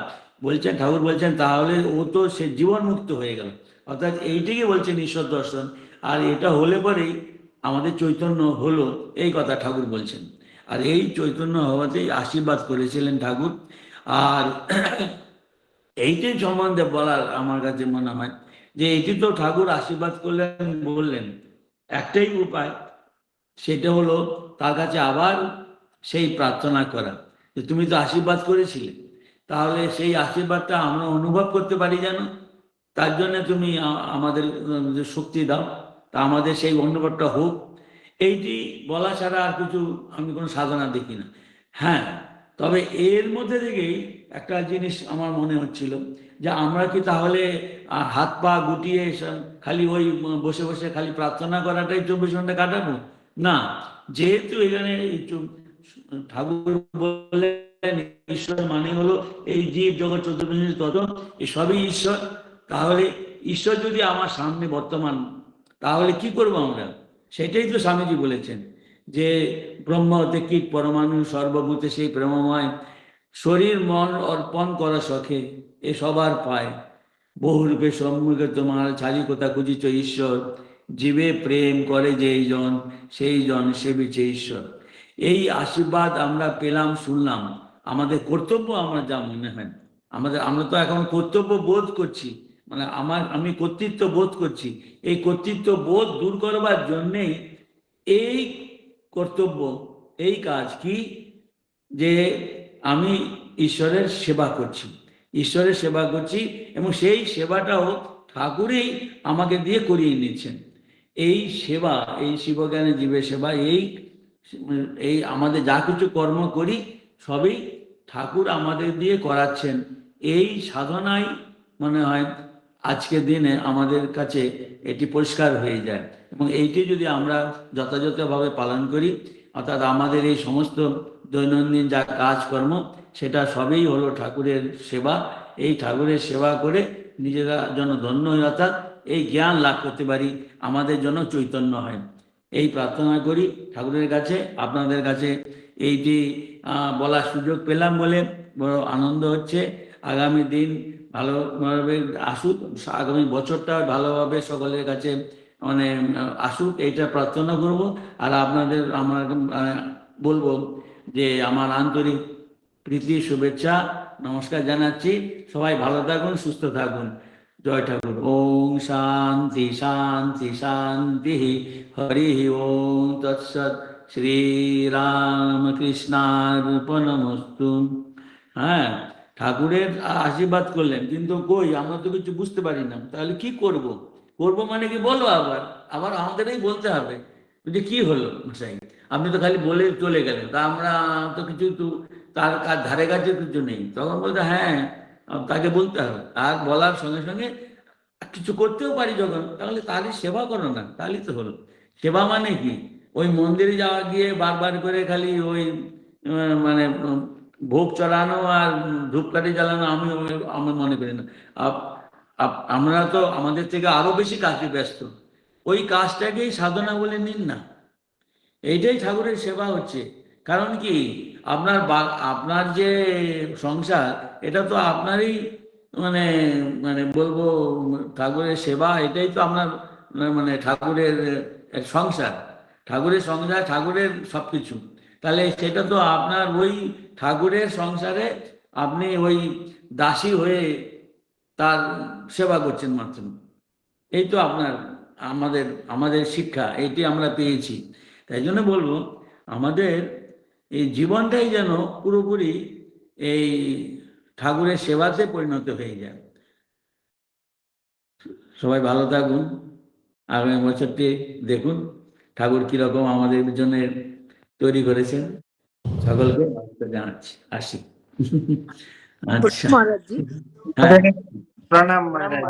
বলছেন ঠাকুর বলছেন তাহলে ও তো সে জীবন মুক্ত হয়ে গেল। অর্থাৎ এইটিকে বলছেন ঈশ্বর দর্শন। আর এটা হলে পরেই আমাদের চৈতন্য হলো, এই কথা ঠাকুর বলছেন। আর এই চৈতন্য হওয়াতেই আশীর্বাদ করেছিলেন ঠাকুর। আর এইটি সম্বন্ধে বলার আমার কাছে মনে হয় যে এটি তো ঠাকুর আশীর্বাদ করলেন, বললেন একটাই উপায়, সেটা হলো তার কাছে আবার সেই প্রার্থনা করা যে তুমি তো আশীর্বাদ করেছিলে, তাহলে সেই আশীর্বাদটা আমরা অনুভব করতে পারি যেন, তার জন্য তুমি আমাদের শক্তি দাও, তা আমাদের সেই অনুভবটা হোক। এইটি বলা ছাড়া আর কিছু আমি কোনো সাধনা দেখি না। হ্যাঁ, তবে এর মধ্যে থেকেই একটা জিনিস আমার মনে হচ্ছিল যে আমরা কি তাহলে হাত পা গুটিয়ে খালি ওই বসে বসে খালি প্রার্থনা করাটাই 24 ঘন্টা কাটাবো? না, যেহেতু এখানে ঠাকুর বললেন ঈশ্বর মানে হলো এই জীব জগৎ চতুর্দশী তত, এই সবই ঈশ্বর। তাহলে ঈশ্বর যদি আমার সামনে বর্তমান, তাহলে কি করবো আমরা? সেটাই তো স্বামীজি বলেছেন যে ব্রহ্ম হতে কীট পরমাণু সর্বভূতে সেই প্রেমময়, শরীর মন অর্পণ করা শখে এ সবার পায়, বহুরূপে সম্মুখে তোমার ছাড়ি কোথা খুঁজিছ ঈশ্বর, জীবে প্রেম করে যেই জন সেই জন সেবিছে ঈশ্বর। এই আশীর্বাদ আমরা পেলাম, শুনলাম, আমাদের কর্তব্য আমরা যা মনে হয় আমরা তো এখন কর্তব্য বোধ করছি, মানে আমি কর্তৃত্ব বোধ করছি। এই কর্তৃত্ব বোধ দূর করবার জন্যেই এই কর্তব্য, এই কাজ কি, যে আমি ঈশ্বরের সেবা করছি, ঈশ্বরের সেবা করছি, এবং সেই সেবাটাও ঠাকুরেই আমাকে দিয়ে করিয়ে নিচ্ছেন। এই সেবা, এই শিবজ্ঞানী জীবের সেবা, এই আমাদের যা কিছু কর্ম করি সবই ঠাকুর আমাদের দিয়ে করাচ্ছেন। এই সাধনাই মনে হয় আজকের দিনে আমাদের কাছে এটি পরিষ্কার হয়ে যায়, এবং এইটি যদি আমরা যথাযথভাবে পালন করি, অর্থাৎ আমাদের এই সমস্ত দৈনন্দিন যা কাজকর্ম সেটা সবই হলো ঠাকুরের সেবা। এই ঠাকুরের সেবা করে নিজেরা যেন ধন্য হয়ে, অর্থাৎ এই জ্ঞান লাভ করতে পারি, আমাদের জন্য চৈতন্য হয়, এই প্রার্থনা করি ঠাকুরের কাছে। আপনাদের কাছে এইটি বলার সুযোগ পেলাম বলে বড় আনন্দ হচ্ছে। আগামী দিন ভালোভাবে আসুক, আগামী বছরটা ভালোভাবে সকলের কাছে মানে আসুক, এইটা প্রার্থনা করব। আর আপনাদের আমার বলবো যে আমার আন্তরিক প্রীতি, শুভেচ্ছা, নমস্কার জানাচ্ছি। সবাই ভালো থাকুন, সুস্থ থাকুন। জয় ঠাকুর। ওম শান্তি শান্তি শান্তি। হরি ওম তৎসৎ। শ্রীরামকৃষ্ণার্পণমস্তু। হ্যাঁ, ঠাকুরের আশীর্বাদ করলেন, কিন্তু কই আমরা তো কিছু বুঝতে পারি না, তাহলে কি করব? করব মানে কি বলো, আবার আবার আমাদেরই বলতে হবে যে কি হলো মশাই, আপনি তো খালি বলে চলে গেলেন, তা আমরা তো কিছু তো তার ধারে কাছে কিছু নেই। তখন বলতে হ্যাঁ, তাকে বলতে হবে, আর বলার সঙ্গে সঙ্গে কিছু করতেও পারি যখন, তাহলে তারই সেবা করো না, তাহলেই তো হলো। সেবা মানে কি ওই মন্দিরে যাওয়া গিয়ে বারবার করে খালি ওই মানে ভোগ চড়ানো আর ধূপকাঠি জ্বালানো, আমি মনে করি না। আমরা তো আমাদের থেকে আরো বেশি কাজে ব্যস্ত, ওই কাজটাকেই সাধনা বলে নিন না। এইটাই ঠাকুরের সেবা হচ্ছে। কারণ কি, আপনার যে সংসার, এটা তো আপনারই মানে মানে বলবো ঠাকুরের সেবা, এটাই তো আপনার মানে ঠাকুরের সংসার। ঠাকুরের সংসার, ঠাকুরের সবকিছু। তাহলে সেটা তো আপনার ওই ঠাকুরের সংসারে আপনি ওই দাসী হয়ে তার সেবা করছেন মাত্র। এই তো আপনার আমাদের আমাদের শিক্ষা, এটি আমরা পেয়েছি। তাই জন্য বলবো আমাদের এই জীবনটাই যেন পুরোপুরি এই ঠাকুরের সেবাতে পরিণত হয়ে যায়। সবাই ভালো থাকুন, আগামী বছরটি দেখুন ঠাকুর কিরকম আমাদের জন্য তৈরি করেছেন। সকলকে জানাচ্ছি, আসি। আচ্ছা, মহারাজজি হ্যাঁ, প্রণাম মহারাজ।